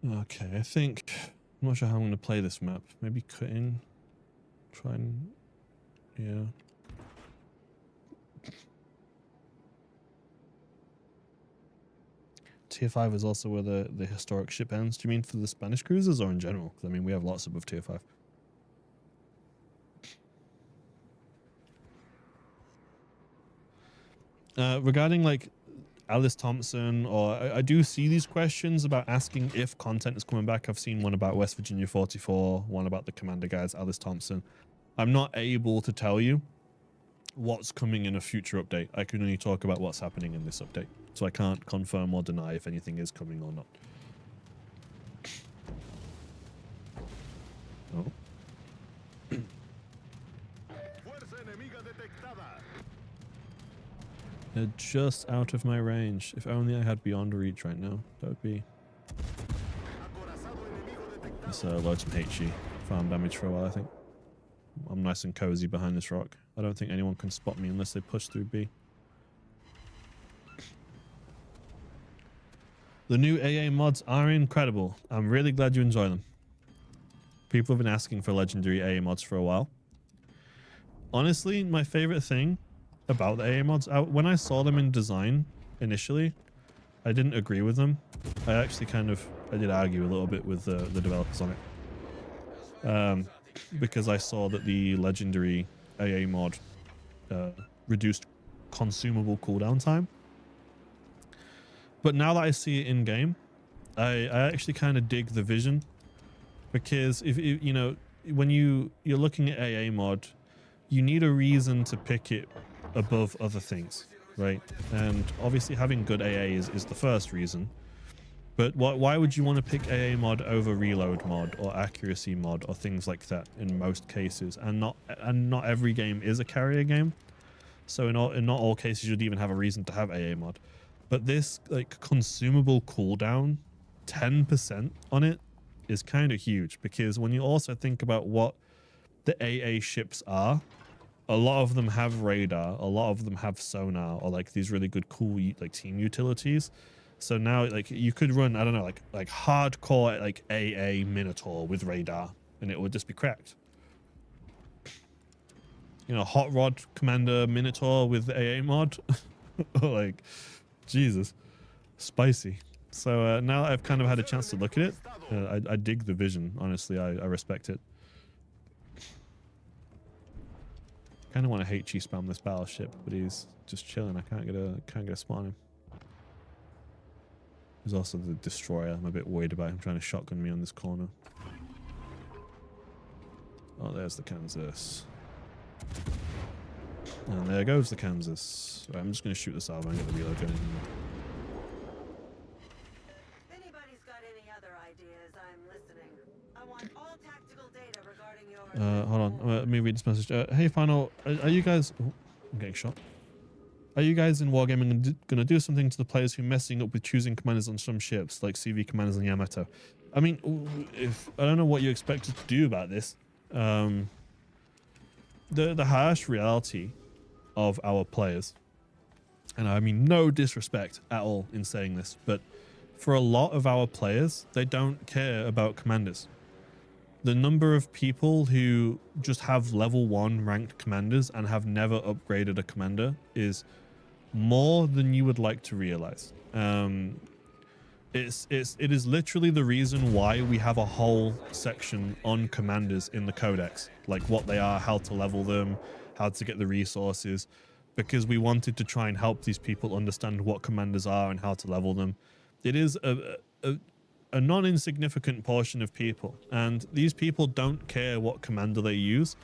Okay, I think... I'm not sure how I'm going to play this map. Maybe cut in. Try and... Yeah. Tier 5 is also where the historic ship ends. Do you mean for the Spanish cruisers or in general? Because I mean, we have lots above tier 5. Regarding like Alice Thompson, or I do see these questions about asking if content is coming back. I've seen one about West Virginia 44, one about the Commander guys, Alice Thompson. I'm not able to tell you what's coming in a future update. I can only talk about what's happening in this update. So I can't confirm or deny if anything is coming or not. Oh. They're just out of my range. If only I had Beyond Reach right now. That would be... Let's load some HE. Farm damage for a while, I think. I'm nice and cozy behind this rock. I don't think anyone can spot me unless they push through B. The new AA mods are incredible. I'm really glad you enjoy them. People have been asking for legendary AA mods for a while. Honestly, my favorite thing about the AA mods, when I saw them in design initially, I didn't agree with them. I actually I did argue a little bit with the developers on it. Because I saw that the legendary AA mod reduced consumable cooldown time. But now that I see it in game, I actually kind of dig the vision, because if you know, when you're looking at AA mod, you need a reason to pick it above other things, right? And obviously having good AA is the first reason. But why would you want to pick AA mod over reload mod or accuracy mod or things like that in most cases? And not every game is a carrier game, so in not all cases you'd even have a reason to have AA mod. But this like consumable cooldown, 10% on it is kind of huge, because when you also think about what the AA ships are, a lot of them have radar, a lot of them have sonar, or like these really good cool like team utilities. So now like you could run, I don't know, like hardcore like AA Minotaur with radar and it would just be cracked. You know, Hot Rod Commander Minotaur with the AA mod. Like, Jesus, spicy. So now I've kind of had a chance to look at it. I dig the vision, honestly. I respect it. Kind of want to HE spam this battleship, but he's just chilling. I can't get a spot on him. There's also the destroyer. I'm a bit worried about him trying to shotgun me on this corner. Oh, there's the Kansas. And there goes the Kansas. Right, I'm just going to shoot this out and get the reload going. If anybody's got any other ideas, I'm listening. I want all tactical data regarding your... Hold on. Let me read this message. Hey, Final, are you guys... Oh, I'm getting shot. Are you guys in Wargaming going to do something to the players who are messing up with choosing commanders on some ships, like CV commanders on Yamato? I mean, I don't know what you expect us to do about this. The harsh reality of our players, and I mean no disrespect at all in saying this, but for a lot of our players, they don't care about commanders. The number of people who just have level 1 ranked commanders and have never upgraded a commander is more than you would like to realize. It is literally the reason why we have a whole section on commanders in the codex, like what they are, how to level them, how to get the resources, because we wanted to try and help these people understand what commanders are and how to level them. It is a non-insignificant portion of people, and these people don't care what commander they use.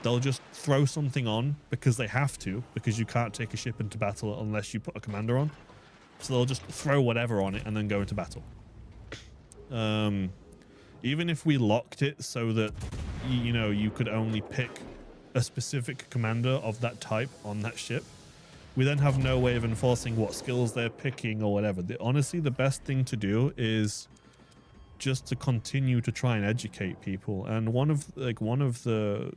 They'll just throw something on because they have to, because you can't take a ship into battle unless you put a commander on. So they'll just throw whatever on it and then go into battle. Even if we locked it so that, you know, you could only pick a specific commander of that type on that ship, we then have no way of enforcing what skills they're picking or whatever. Honestly, the best thing to do is just to continue to try and educate people. And one of the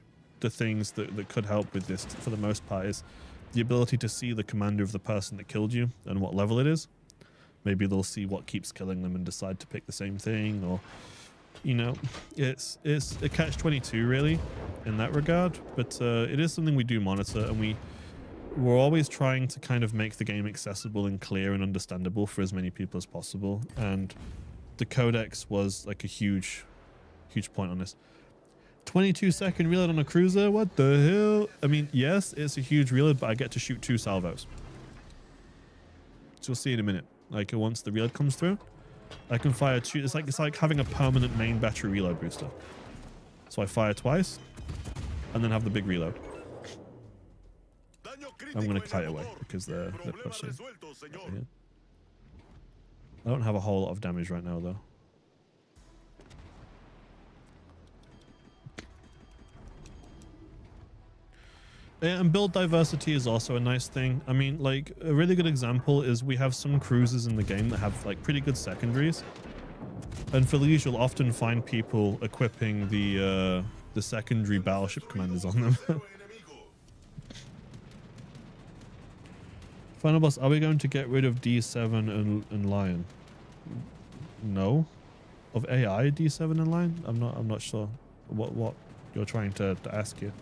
things that could help with this for the most part is the ability to see the commander of the person that killed you and what level it is. Maybe they'll see what keeps killing them and decide to pick the same thing, or, you know, it's a catch-22 really in that regard. But it is something we do monitor, and we're always trying to kind of make the game accessible and clear and understandable for as many people as possible. And the codex was like a huge point on this. 22-second reload on a cruiser? What the hell? I mean, yes, it's a huge reload, but I get to shoot 2 salvos. So we'll see in a minute. Like, once the reload comes through, I can fire 2. It's like having a permanent main battery reload booster. So I fire twice, and then have the big reload. I'm going to kite away because they're pushing. I don't have a whole lot of damage right now, though. And build diversity is also a nice thing. I mean, like, a really good example is we have some cruisers in the game that have like pretty good secondaries, and for these you'll often find people equipping the secondary battleship commanders on them. Final boss, are we going to get rid of D7 and Lion? No. Of AI D7 and Lion? I'm not sure what you're trying to ask here.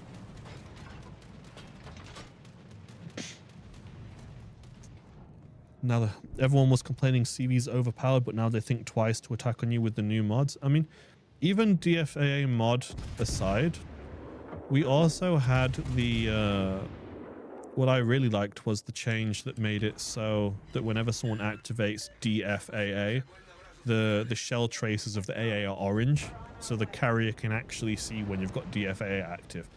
Now everyone was complaining CV's overpowered, but now they think twice to attack on you with the new mods. I mean, even DFAA mod aside, we also had the what I really liked was the change that made it so that whenever someone activates DFAA, the shell traces of the AA are orange, so the carrier can actually see when you've got DFAA active.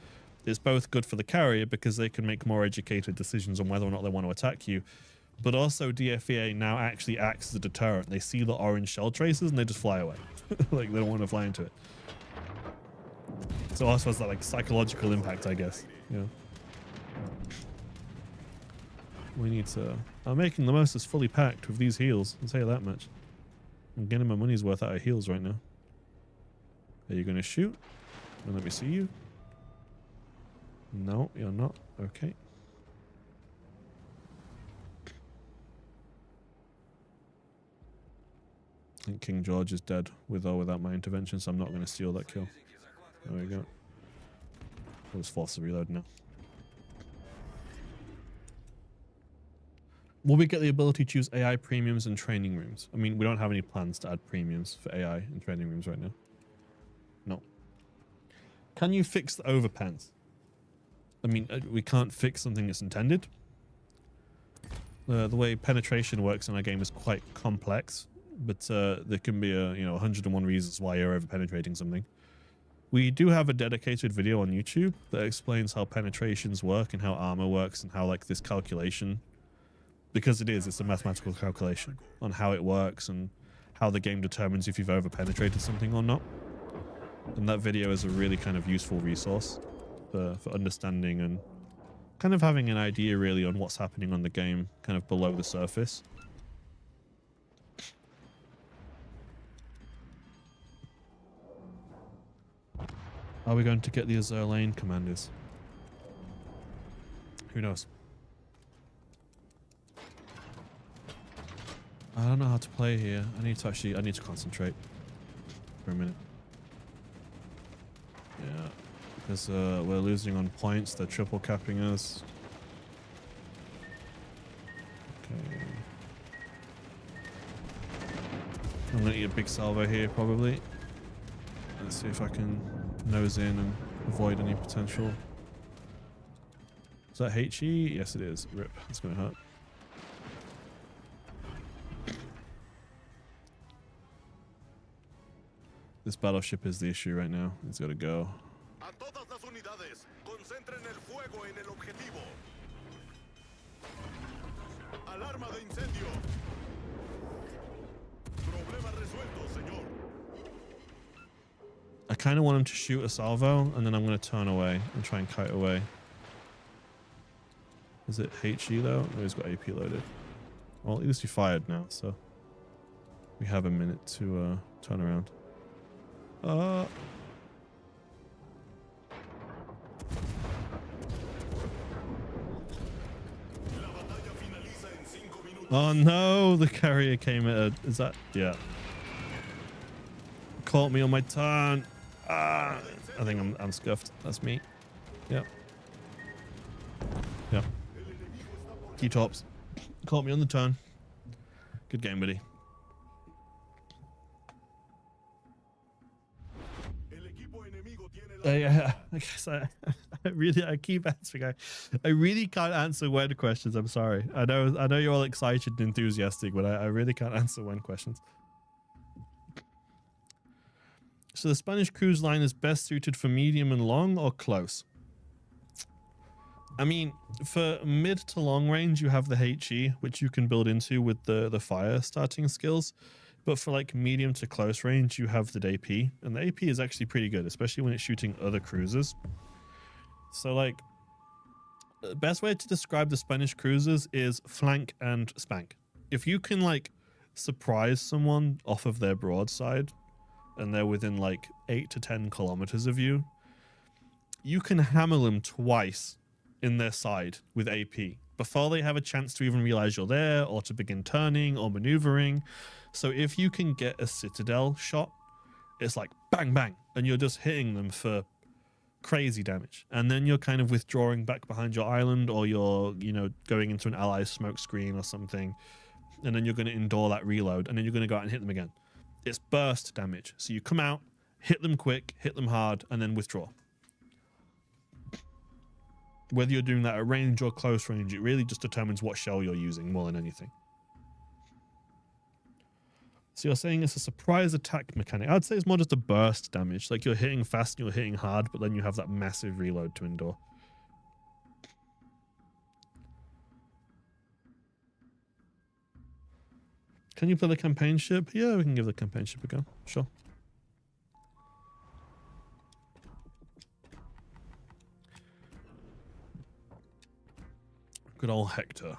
It's both good for the carrier because they can make more educated decisions on whether or not they want to attack you, but also DFAA now actually acts as a deterrent. They see the orange shell traces and they just fly away. Like, they don't want to fly into it. So also has that like psychological impact, I guess. Yeah. We need to... I'm making the most is fully packed with these heals. I'll tell you that much. I'm getting my money's worth out of heals right now. Are you going to shoot? And let me see you. No, you're not. Okay. I think King George is dead with or without my intervention, so I'm not going to steal that kill. There we go. I'll just force the reload now. Will we get the ability to choose AI premiums and training rooms? I mean, we don't have any plans to add premiums for AI in training rooms right now. No. Can you fix the overpens? I mean, we can't fix something that's intended. The way penetration works in our game is quite complex, but there can be 101 reasons why you're over penetrating something. We do have a dedicated video on YouTube that explains how penetrations work and how armor works and how like this calculation, because it's a mathematical calculation on how it works and how the game determines if you've over penetrated something or not. And that video is a really kind of useful resource for understanding and kind of having an idea really on what's happening on the game kind of below the surface. Are we going to get the Azure Lane commanders? Who knows? I don't know how to play here. I need to concentrate for a minute. Yeah, because we're losing on points. They're triple capping us. Okay. I'm gonna eat a big salvo here probably. Let's see if I can nose in and avoid any potential. Is that HE? Yes, it is. Rip. That's gonna hurt. This battleship is the issue right now. It's gotta go. A todas las unidades, concentren el fuego en el objetivo. Alarma de incendio. Problema resuelto, señor. I kind of want him to shoot a salvo, and then I'm going to turn away and try and kite away. Is it HE though? No, he's got AP loaded. Well, at least he fired now, so we have a minute to turn around. Oh no, the carrier came at a... Is that... Yeah. Caught me on my turn. I think I'm scuffed. That's me. Yep. Yep. Key tops. Caught me on the turn. Good game, buddy. I guess I keep answering. I really can't answer when questions. I'm sorry. I know you're all excited and enthusiastic, but I really can't answer when questions. So the Spanish cruise line is best suited for medium and long or close? I mean, for mid to long range, you have the HE, which you can build into with the fire starting skills. But for like medium to close range, you have the AP, and the AP is actually pretty good, especially when it's shooting other cruisers. So like, the best way to describe the Spanish cruisers is flank and spank. If you can like surprise someone off of their broadside, and they're within like 8 to 10 kilometers of you, you can hammer them twice in their side with AP before they have a chance to even realize you're there or to begin turning or maneuvering. So if you can get a citadel shot, it's like bang, bang, and you're just hitting them for crazy damage. And then you're kind of withdrawing back behind your island, or you're, you know, going into an ally's smoke screen or something. And then you're going to endure that reload, and then you're going to go out and hit them again. It's burst damage. So you come out, hit them quick, hit them hard, and then withdraw. Whether you're doing that at range or close range, it really just determines what shell you're using more than anything. So you're saying it's a surprise attack mechanic. I'd say it's more just a burst damage. Like you're hitting fast and you're hitting hard, but then you have that massive reload to endure. Can you play the campaign ship? Yeah, we can give the campaign ship a go. Sure. Good old Hector.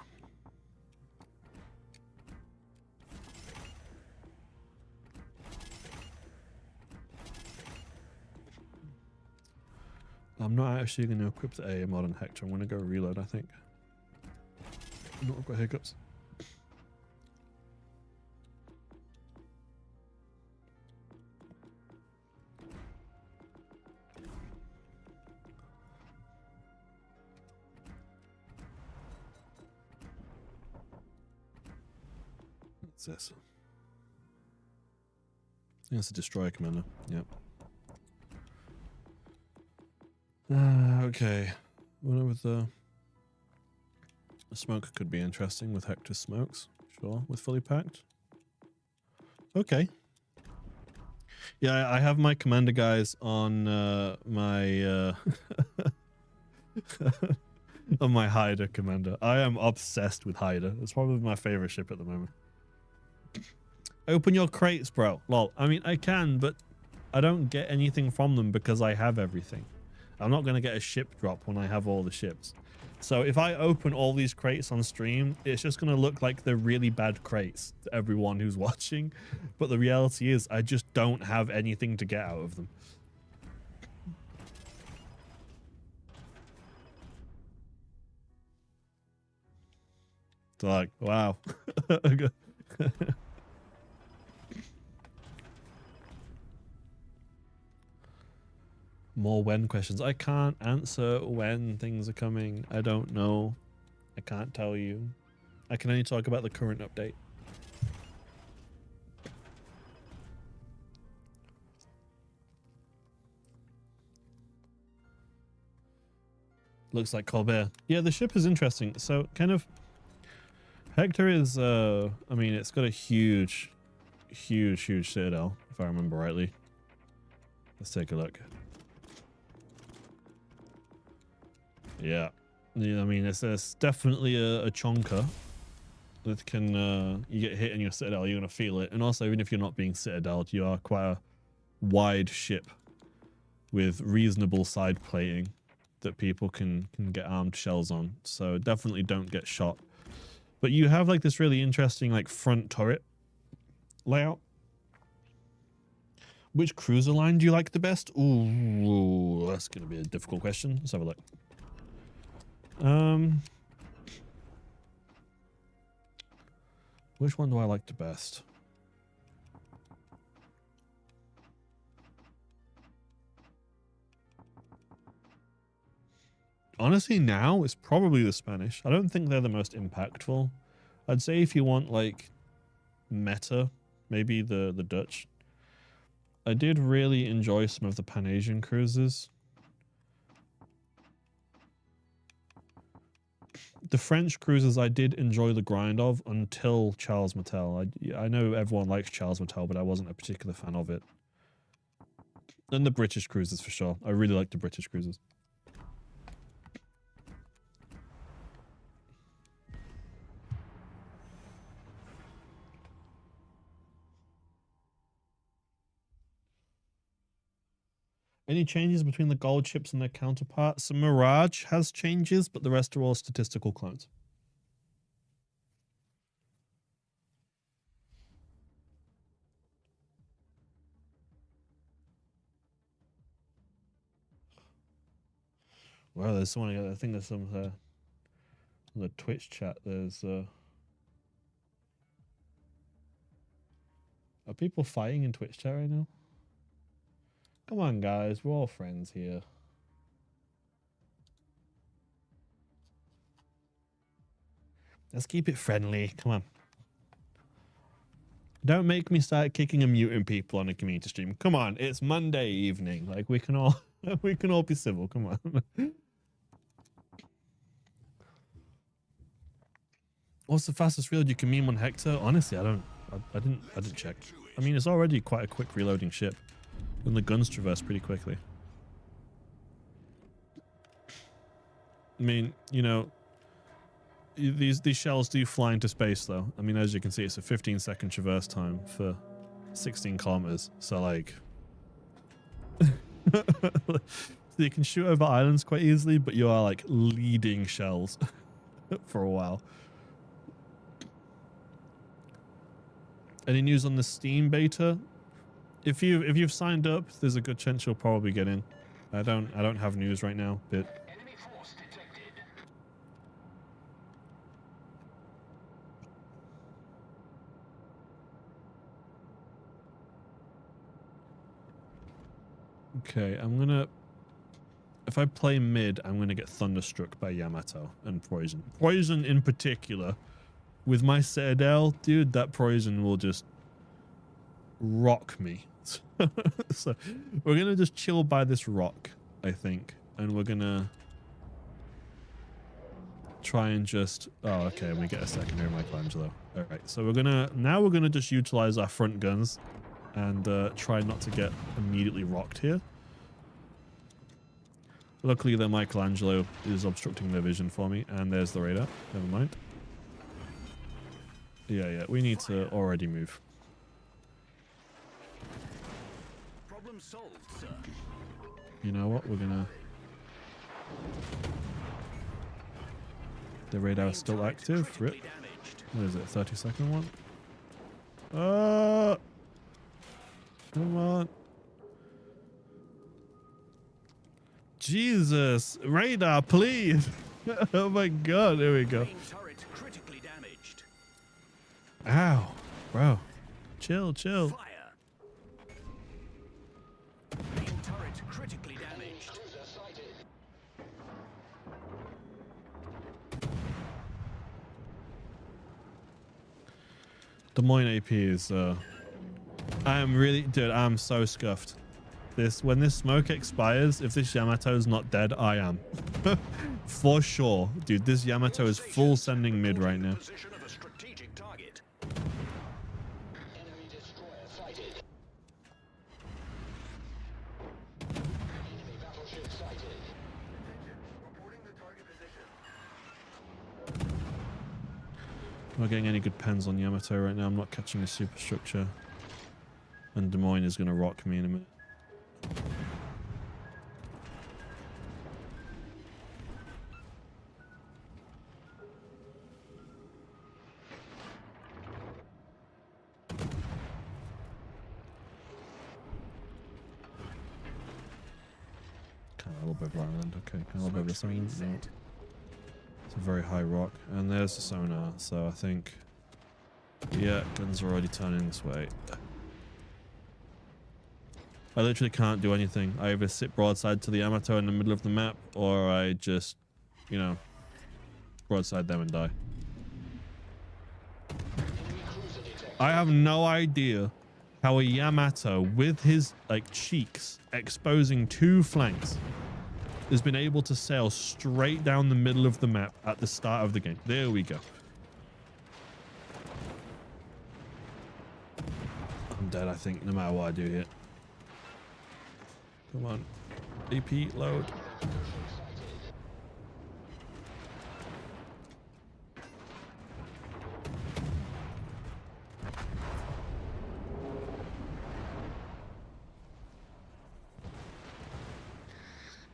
I'm not actually going to equip the AA mod on Hector. I'm going to go reload, I think. No, I've got hiccups. What's this? I think it's a destroyer commander. Yep. Okay. Wonder with the smoke could be interesting with Hector's smokes. Sure, with fully packed. Okay. Yeah, I have my commander guys on my on my Hyder commander. I am obsessed with Hyder. It's probably my favorite ship at the moment. Open your crates, bro. Lol. I mean, I can, but I don't get anything from them because I have everything. I'm not going to get a ship drop when I have all the ships. So if I open all these crates on stream, it's just going to look like they're really bad crates to everyone who's watching. But the reality is I just don't have anything to get out of them. It's like, wow. More when questions. I can't answer when things are coming. I don't know. I can't tell you. I can only talk about the current update. Looks like Colbert. Yeah, the ship is interesting. So kind of Hector is I mean, it's got a huge citadel, if I remember rightly. Let's take a look. Yeah. Yeah, I mean, it's definitely a chonker that can you get hit in your citadel, you're gonna feel it. And also, even if you're not being citadeled, you are quite a wide ship with reasonable side plating that people can get armed shells on. So definitely don't get shot. But you have like this really interesting like front turret layout. Which cruiser line do you like the best? Ooh, that's gonna be a difficult question. Let's have a look. Which one do I like the best? Honestly, now it's probably the Spanish. I don't think they're the most impactful. I'd say if you want like meta, maybe the Dutch. I did really enjoy some of the Pan-Asian cruises. The French cruisers I did enjoy the grind of until Charles Martel. I know everyone likes Charles Martel, but I wasn't a particular fan of it. And the British cruisers for sure. I really like the British cruisers. Any changes between the gold ships and their counterparts? So Mirage has changes, but the rest are all statistical clones. Wow, there's someone. I think there's some on the Twitch chat. There's are people fighting in Twitch chat right now? Come on, guys. We're all friends here. Let's keep it friendly. Come on. Don't make me start kicking and muting people on a community stream. Come on, it's Monday evening. Like we can all be civil. Come on. What's the fastest reload you can meme on Hector? Honestly, I didn't check. I mean, it's already quite a quick reloading ship. And the guns traverse pretty quickly. I mean, you know, these shells do fly into space though. I mean, as you can see, it's a 15-second traverse time for 16 kilometers. So like, you can shoot over islands quite easily, but you are like leading shells for a while. Any news on the Steam beta? If you've signed up, there's a good chance you'll probably get in. I don't have news right now, but Enemy force detected. okay, if I play mid, I'm gonna get thunderstruck by Yamato and Poison. Poison in particular, with my Citadel, dude, that Poison will just rock me. So we're gonna just chill by this rock, I think, and we're gonna try and just okay, we get a secondary Michelangelo. All right, so we're gonna just utilize our front guns and try not to get immediately rocked here. Luckily the Michelangelo is obstructing their vision for me, and there's the radar. Never mind. Yeah, we need to already move. Solved, sir. You know what? We're gonna. The radar is still active. Rip. What is it? 30-second one? Come on. Jesus. Radar, please. Oh my god. There we go. Turret critically damaged. Ow. Bro. Chill. Fire. Turret critically damaged. Des Moines AP is I'm so scuffed. When this smoke expires, if this Yamato's not dead, I am. For sure. Dude, this Yamato is full sending mid right now. Position of a strategic target. Enemy destroyer sighted. Enemy battleship sighted. Reporting the target position. I'm not getting any good pens on Yamato right now. I'm not catching a superstructure. And Des Moines is going to rock me in a minute. Kind of a little bit of island. Okay, kind of a little bit of this island. No. It's a very high rock. And there's the sonar. So I think... Yeah, guns are already turning this way. I literally can't do anything. I either sit broadside to the Yamato in the middle of the map, or I just, you know, broadside them and die. I have no idea how a Yamato with his, like, cheeks exposing 2 flanks has been able to sail straight down the middle of the map at the start of the game. There we go. I'm dead, I think, no matter what I do here. Come on. DP, load.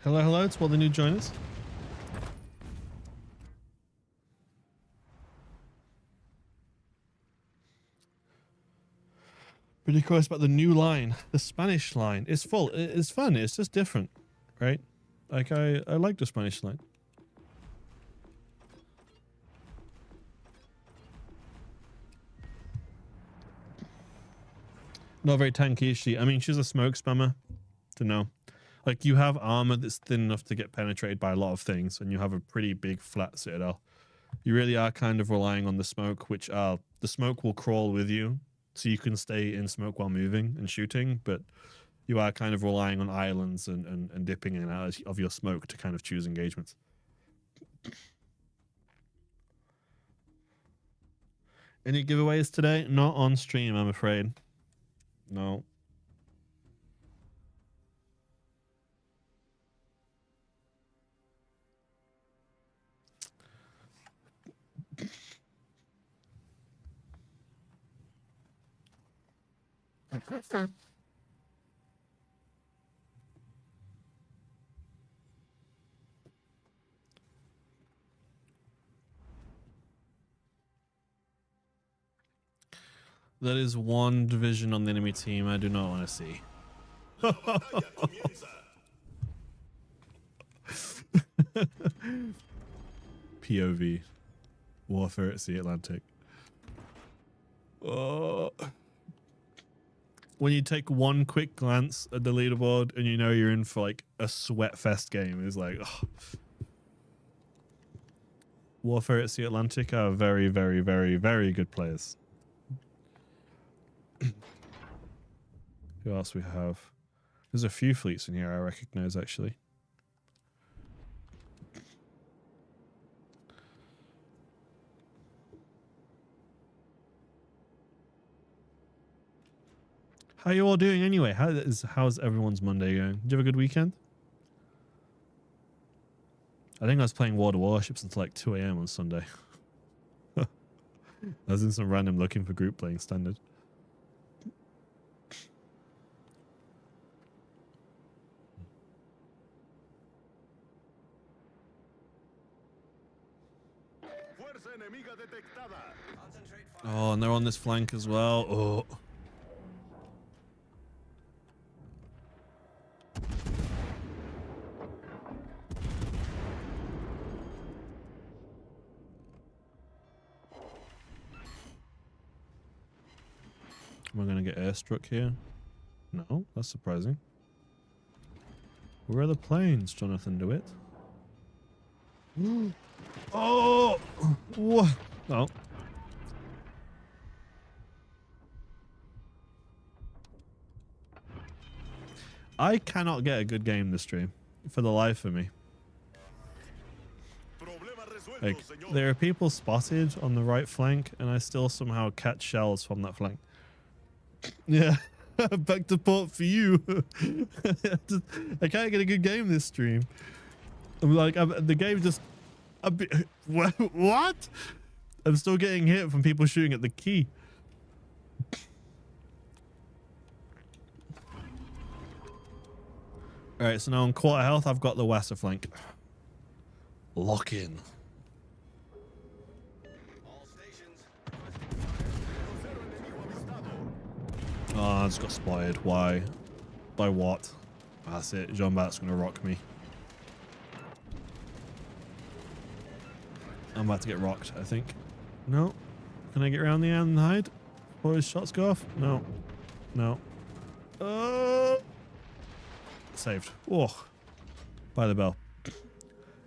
Hello, hello, it's all the new joiners. Pretty curious about the new line, the Spanish line. It's full. It's fun. It's just different, right? Like I like the Spanish line. Not very tanky, is she? I mean, she's a smoke spammer. To know, like you have armor that's thin enough to get penetrated by a lot of things, and you have a pretty big flat citadel. You really are kind of relying on the smoke, which the smoke will crawl with you. So you can stay in smoke while moving and shooting, but you are kind of relying on islands and dipping in and out of your smoke to kind of choose engagements. Any giveaways today? Not on stream, I'm afraid. No. That is one division on the enemy team I do not want to see. POV. Warfare at Sea Atlantic. Oh. When you take one quick glance at the leaderboard and you know you're in for like a sweat fest game, it's like, oh. Warfare at Sea Atlantic are very, very, very, very good players. Who else we have? There's a few fleets in here I recognize actually. How you all doing anyway? How's everyone's Monday going? Did you have a good weekend? I think I was playing Warships until like 2 AM on Sunday. I was in some random looking for group playing standard. Oh, and they're on this flank as well. Oh. Am I going to get airstruck here? No, that's surprising. Where are the planes, Jonathan DeWitt? Oh! What? Oh. I cannot get a good game this stream. For the life of me. Like, there are people spotted on the right flank, and I still somehow catch shells from that flank. Yeah, back to port for you. I can't get a good game this stream. I'm like, the game just... What? I'm still getting hit from people shooting at the key. Alright, so now on quarter health, I've got the Wasser flank. Lock in. Oh, I just got spotted. Why? By what? That's it. Jean-Bart's gonna rock me. I'm about to get rocked, I think. No. Can I get around the end and hide before his shots go off? No. No. Saved. Oh. By the bell. I'm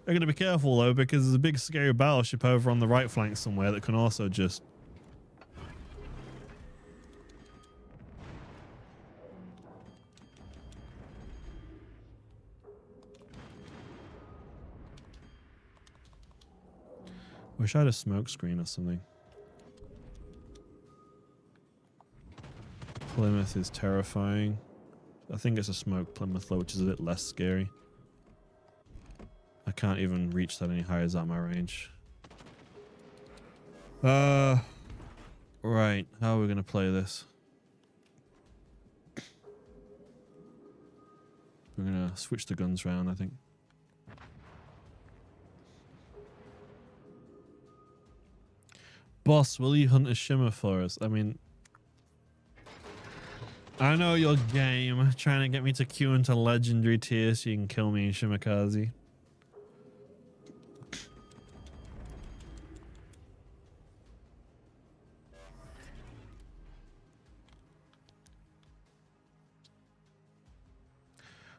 going to be careful though, because there's a big scary battleship over on the right flank somewhere that can also just... Wish I had a smoke screen or something. Plymouth is terrifying. I think it's a smoke Plymouth though, which is a bit less scary. I can't even reach that any higher. Is out my range. Right. How are we gonna play this? We're gonna switch the guns around, I think. Boss, will you hunt a shimmer for us? I mean, I know your game, trying to get me to queue into legendary tier so you can kill me in Shimakaze.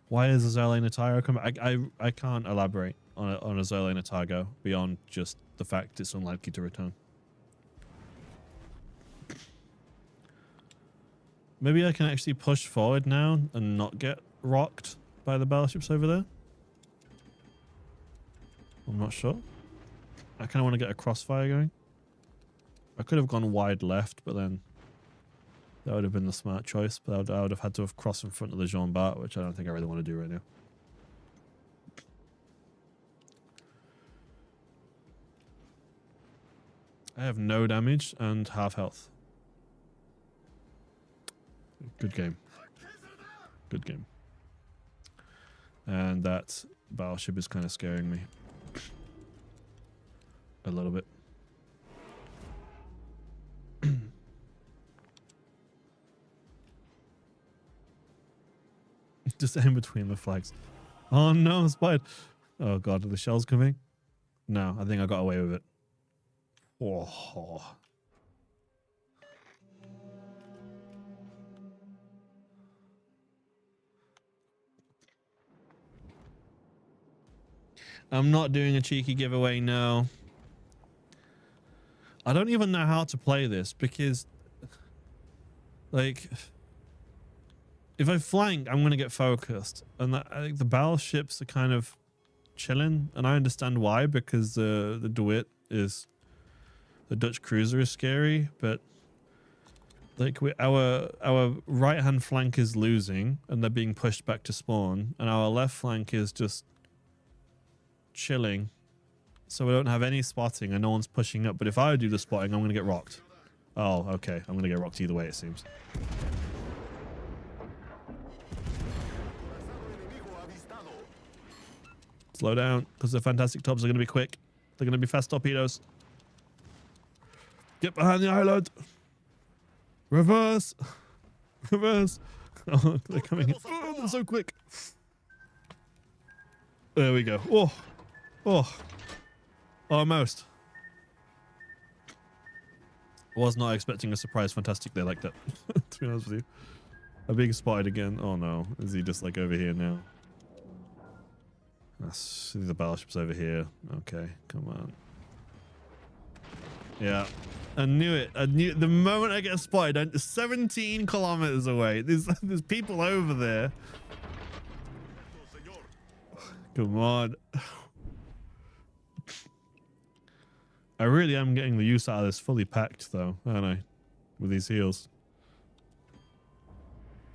Why is a Zerlane Targo coming? I can't elaborate on a Zerlane Targo beyond just the fact it's unlikely to return. Maybe I can actually push forward now and not get rocked by the battleships over there. I'm not sure. I kind of want to get a crossfire going. I could have gone wide left, but then that would have been the smart choice. But I would have had to have crossed in front of the Jean Bart, which I don't think I really want to do right now. I have no damage and half health. Good game. Good game. And that battleship is kind of scaring me. A little bit. Just in between the flags. Oh no, I'm spied. Oh god, are the shells coming? No, I think I got away with it. Oh. I'm not doing a cheeky giveaway, no. I don't even know how to play this because, like, if I flank, I'm going to get focused. And I think the battleships are kind of chilling. And I understand why, because the DeWitt is, the Dutch cruiser is scary. But, like, our right-hand flank is losing and they're being pushed back to spawn. And our left flank is just chilling, so we don't have any spotting and no one's pushing up. But if I do the spotting, I'm gonna get rocked. Oh, okay, I'm gonna get rocked either way, it seems. Slow down, because the fantastic tops are gonna be quick. They're gonna be fast torpedoes. Get behind the island. Reverse. Reverse. Oh, they're coming in. Oh, they're so quick. There we go. Oh. Oh, almost. I was not expecting a surprise fantastic there like that, to be honest with you. I'm being spotted again. Oh no, is he just like over here now? That's the battleship's over here. Okay, come on. Yeah, I knew it. I knew the moment I get spotted. I'm 17 kilometers away. There's people over there. Come on. I really am getting the use out of this fully packed, though, aren't I? With these heals.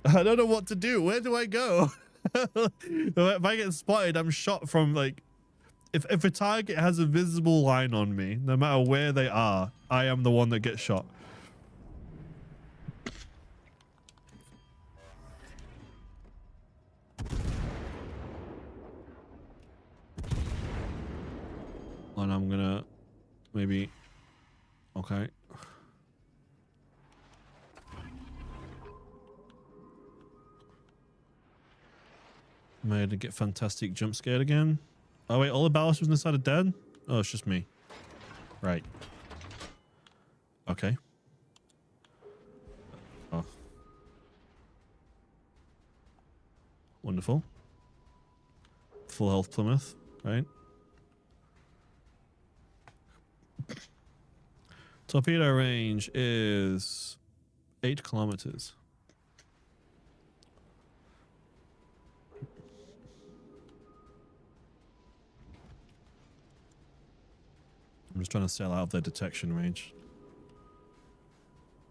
I don't know what to do. Where do I go? If I get spotted, I'm shot from, like... If a target has a visible line on me, no matter where they are, I am the one that gets shot. And I'm gonna... maybe... Okay. Am I gonna get fantastic jump scared again? Oh wait, all the battleships on this side are dead? Oh, it's just me. Right. Okay. Oh. Wonderful. Full health Plymouth, right? Torpedo range is 8 kilometers. I'm just trying to sail out of their detection range.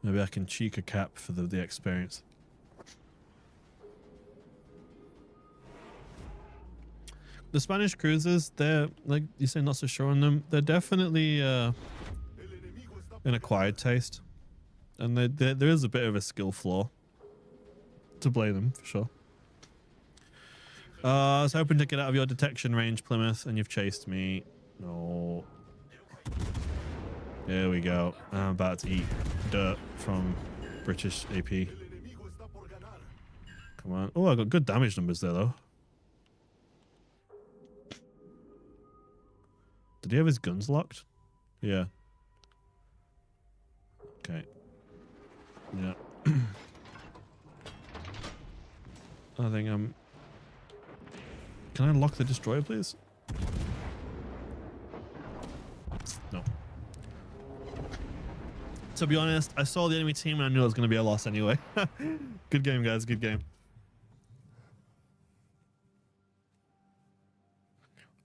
Maybe I can cheek a cap for the experience. The Spanish cruisers, they're, like you say, not so sure on them. They're definitely an acquired taste. And there is a bit of a skill flaw to blame them, for sure. I was hoping to get out of your detection range, Plymouth, and you've chased me. No. There we go. I'm about to eat dirt from British AP. Come on. Oh, I got good damage numbers there, though. Did he have his guns locked? Yeah. Okay. Yeah. I think I'm... Can I lock the destroyer, please? No. To be honest, I saw the enemy team and I knew it was going to be a loss anyway. Good game, guys. Good game.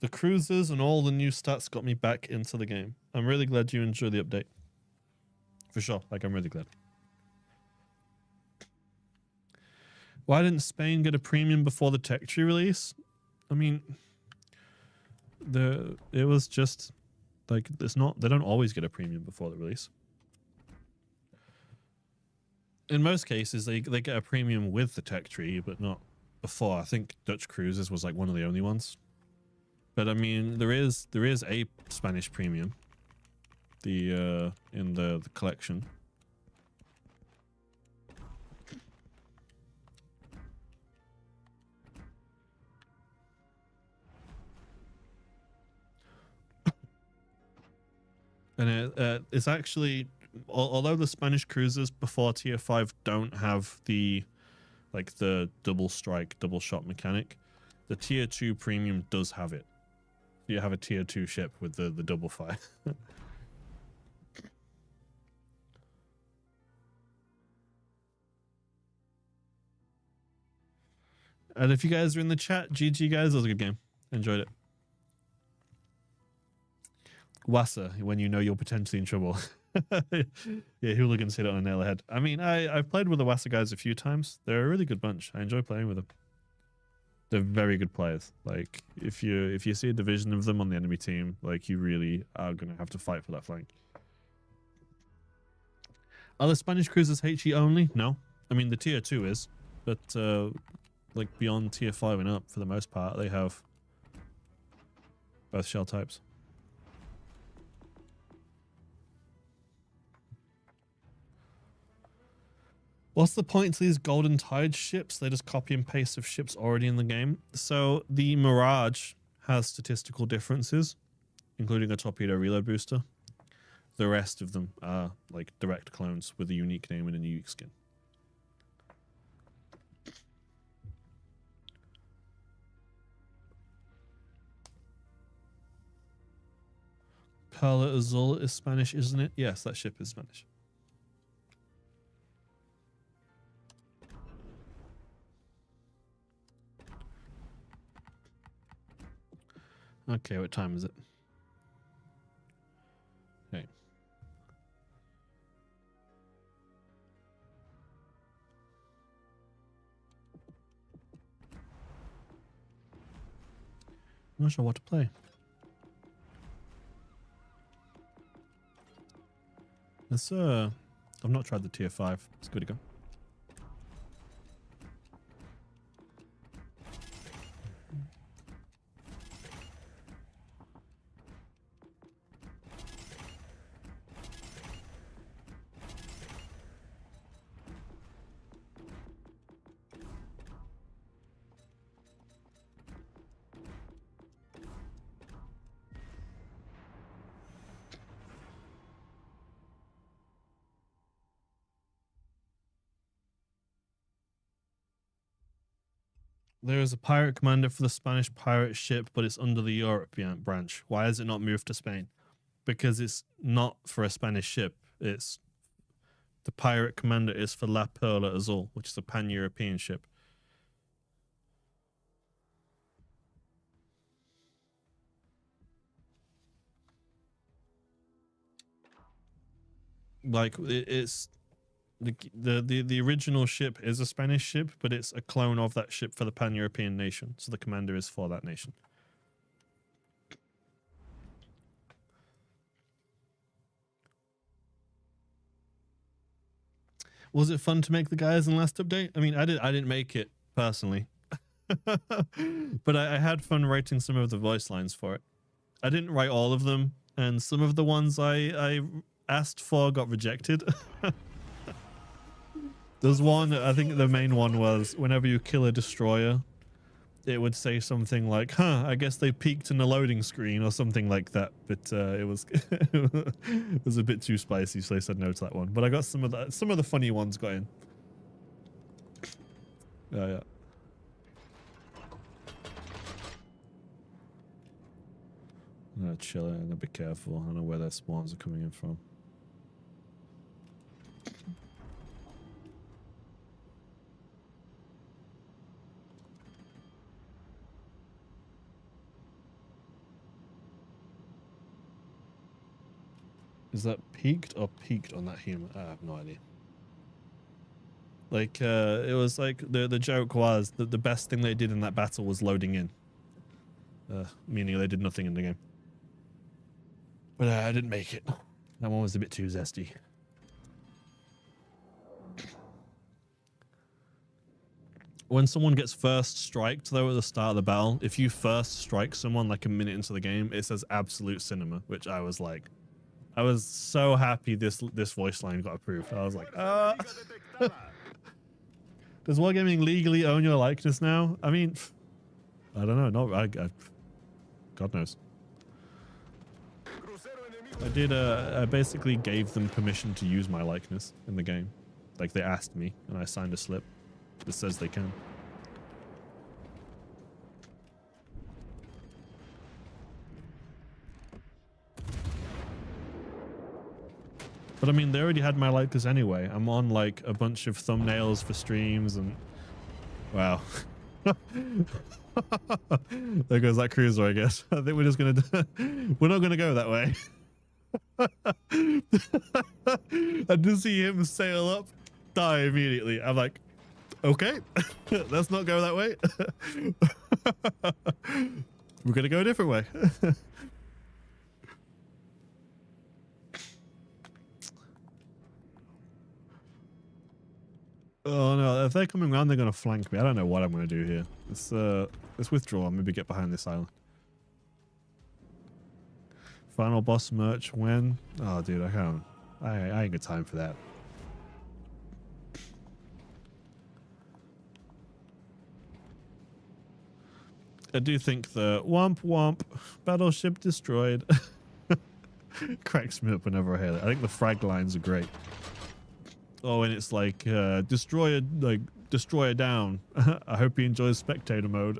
The cruisers and all the new stats got me back into the game. I'm really glad you enjoyed the update. For sure. Like, I'm really glad. Why didn't Spain get a premium before the tech tree release? I mean, it was just like, it's not, they don't always get a premium before the release. In most cases, they get a premium with the tech tree, but not before. I think Dutch Cruisers was like one of the only ones. But I mean, there is a Spanish premium, in the collection. And it's actually, although the Spanish cruisers before tier 5 don't have the double strike, double shot mechanic, the tier 2 premium does have it. You have a tier 2 ship with the double fire. And if you guys are in the chat, GG guys, that was a good game. Enjoyed it. Wassa, when you know you're potentially in trouble. Yeah, hooligans hit it on a nail ahead. I mean, I've played with the Wassa guys a few times. They're a really good bunch. I enjoy playing with them. They're very good players. Like, if you see a division of them on the enemy team, like, you really are gonna have to fight for that flank. Are the Spanish cruisers HE only? No. I mean, the tier 2 is, but like beyond tier 5 and up, for the most part, they have both shell types. What's the point to these Golden Tide ships? They just copy and paste of ships already in the game. So the Mirage has statistical differences, including a torpedo reload booster. The rest of them are like direct clones with a unique name and a unique skin. Perla Azul is Spanish, isn't it? Yes, that ship is Spanish. Okay, what time is it? not sure what to play. Let's I've not tried the tier 5. It's good to go. There is a pirate commander for the Spanish pirate ship, but it's under the European branch. Why has it not moved to Spain? Because it's not for a Spanish ship. It's the pirate commander is for La Perla Azul, which is a pan-European ship. Like it's the original ship is a Spanish ship, but it's a clone of that ship for the pan-European nation. So the commander is for that nation. Was it fun to make the guys in the last update? I mean, I didn't make it personally, but I had fun writing some of the voice lines for it. I didn't write all of them, and some of the ones I asked for got rejected. There's one, I think the main one was whenever you kill a destroyer, it would say something like, huh, I guess they peaked in the loading screen or something like that. But it was it was a bit too spicy, so I said no to that one. But I got some of the funny ones got in. Yeah. I'm gonna chill it and be careful. I don't know where their spawns are coming in from. Is that peaked or peaked on that human? I have no idea. Like, it was like the joke was that the best thing they did in that battle was loading in. Meaning they did nothing in the game. But I didn't make it. That one was a bit too zesty. When someone gets first striked, though, at the start of the battle, if you first strike someone like a minute into the game, it says absolute cinema, which I was like, I was so happy this voice line got approved. I was like, does Wargaming legally own your likeness now? I mean, I don't know. No, God knows. I basically gave them permission to use my likeness in the game. Like, they asked me, and I signed a slip that says they can. But I mean, they already had my likeness anyway. I'm on like a bunch of thumbnails for streams and wow. There goes that cruiser, I guess. I think we're just gonna we're not gonna go that way. I just see him sail up, die immediately. I'm like, okay, let's not go that way. We're gonna go a different way. Oh no, if they're coming around, they're going to flank me. I don't know what I'm going to do here. Let's withdraw and maybe get behind this island. Final boss merch when? Oh dude, I can't. I ain't got time for that. I do think the womp womp battleship destroyed cracks me up whenever I hear that. I think the frag lines are great. Oh, and it's like destroyer down. I hope he enjoys spectator mode.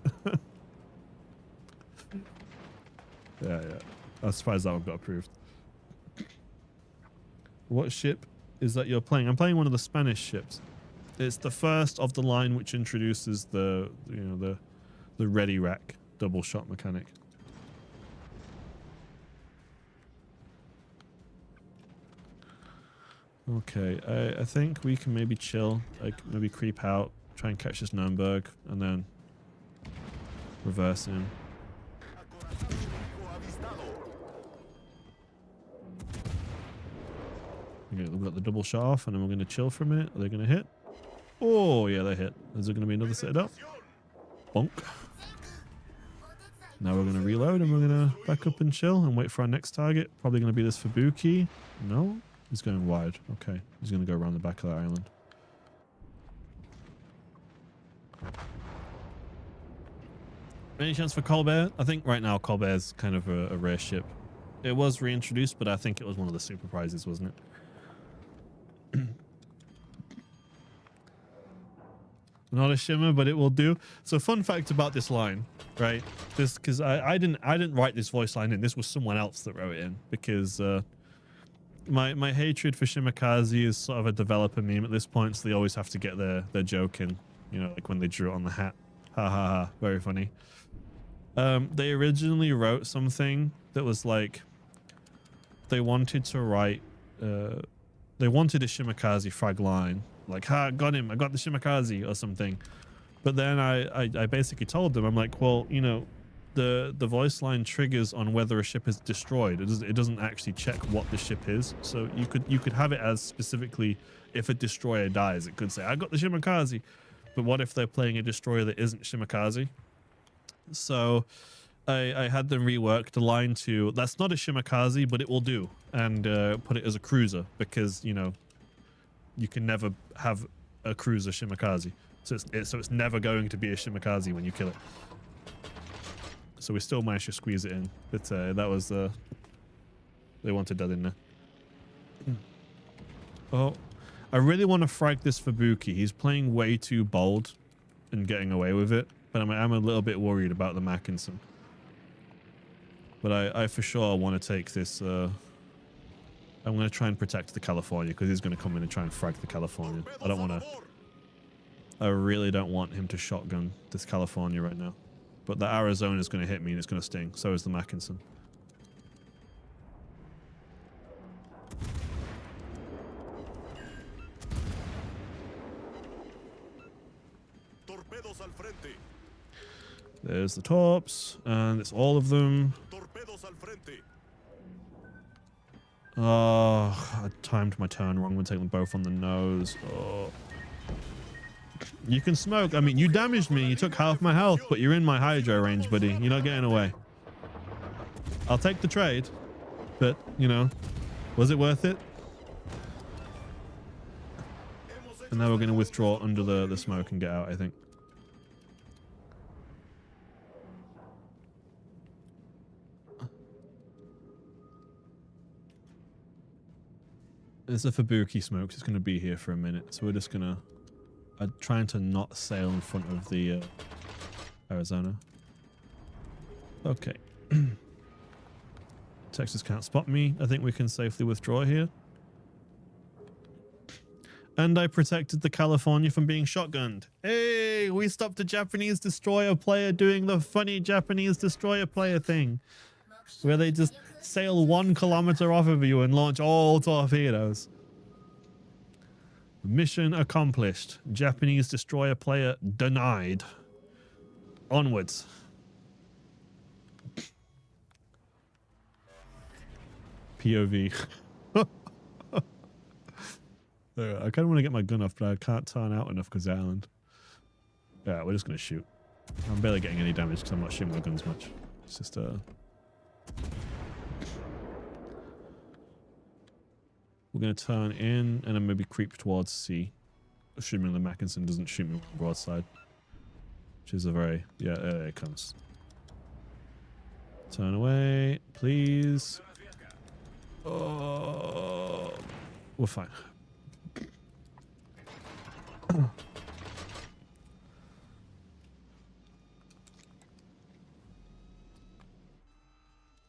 yeah. I'm surprised that one got approved. What ship is that you're playing? I'm playing one of the Spanish ships. It's the first of the line which introduces the ready rack double shot mechanic. Okay, I think we can maybe chill, like maybe creep out, try and catch this Nürnberg, and then reverse him. Okay, we've got the double shot off, and then we're going to chill for a minute. Are they going to hit? Oh, yeah, they hit. Is there going to be another set up? Bonk. Now we're going to reload, and we're going to back up and chill and wait for our next target. Probably going to be this Fubuki. No? He's going wide. Okay. He's going to go around the back of the island. Any chance for Colbert? I think right now Colbert's kind of a rare ship. It was reintroduced, but I think it was one of the super prizes, wasn't it? Not a shimmer, but it will do. So fun fact about this line, right? This, because I didn't write this voice line in. This was someone else that wrote it in, because my hatred for Shimakaze is sort of a developer meme at this point, so they always have to get their joke in, you know, like when they drew it on the hat. Ha ha ha, very funny. They originally wrote something that was like, they wanted to write, they wanted a Shimakaze frag line, like, ha, got him, I got the Shimakaze or something. But then I basically told them, I'm like, well, you know, the voice line triggers on whether a ship is destroyed. It doesn't actually check what the ship is. So you could have it as specifically, if a destroyer dies, it could say, I got the Shimakaze. But what if they're playing a destroyer that isn't Shimakaze? So I had them rework the line to, that's not a Shimakaze, but it will do, and put it as a cruiser, because, you know, you can never have a cruiser Shimakaze. So it's never going to be a Shimakaze when you kill it. So we still managed to squeeze it in, but that was they wanted that in there. Oh, I really want to frag this Fubuki. He's playing way too bold and getting away with it, but I'm a little bit worried about the Mackinson. But I for sure want to take this. I'm going to try and protect the California, because he's going to come in and try and frag the California. I really don't want him to shotgun this California right now. But the Arizona is going to hit me and it's going to sting. So is the Mackinson. Torpedos al frente. There's the torps, and it's all of them. Torpedos al frente. Oh, I timed my turn wrong. I'm going to take them both on the nose. Oh. You can smoke. I mean, you damaged me. You took half my health, but you're in my hydro range, buddy. You're not getting away. I'll take the trade, but, you know, was it worth it? And now we're going to withdraw under the smoke and get out, I think. There's a Fubuki smoke. It's going to be here for a minute, so we're just going to... I'm trying to not sail in front of the Arizona. Okay. Texas can't spot me. I think we can safely withdraw here. And I protected the California from being shotgunned. Hey, we stopped a Japanese destroyer player doing the funny Japanese destroyer player thing, where they just sail 1 kilometer off of you and launch all torpedoes. Mission accomplished. Japanese destroyer player denied. Onwards. POV. I kind of want to get my gun off, but I can't turn out enough because island. Yeah, we're just going to shoot. I'm barely getting any damage because I'm not shooting my guns much. It's just we're going to turn in and then maybe creep towards C. Assuming the Mackinson doesn't shoot me on broadside. Which is a very... Yeah, there it comes. Turn away, please. Oh, we're fine.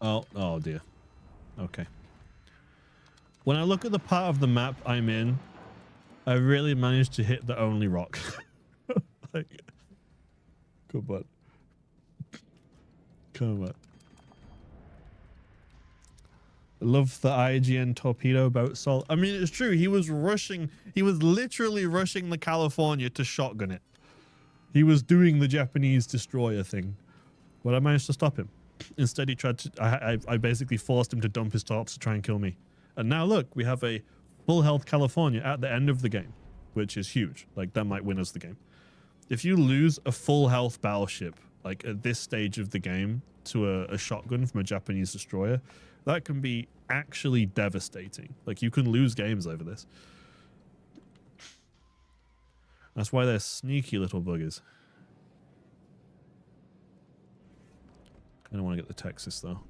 Oh dear. Okay. When I look at the part of the map I'm in, I really managed to hit the only rock. Like, good bud. Come on. I love the IGN torpedo boat salt. I mean, it's true. He was literally rushing the California to shotgun it. He was doing the Japanese destroyer thing. But I managed to stop him. Instead, he tried to... I basically forced him to dump his torps to try and kill me. And now look, we have a full health California at the end of the game, which is huge. Like, that might win us the game. If you lose a full health battleship, like at this stage of the game, to a shotgun from a Japanese destroyer, that can be actually devastating. Like, you can lose games over this. That's why they're sneaky little buggers. I don't want to get the Texas though.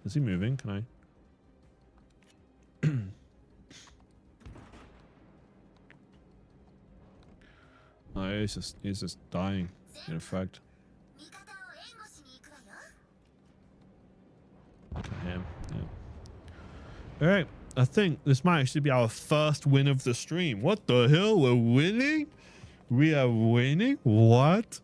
Is he moving? Can I? Oh, he's just dying in effect. Him. Yeah. All right. I think this might actually be our first win of the stream. What the hell? We're winning? We are winning? What?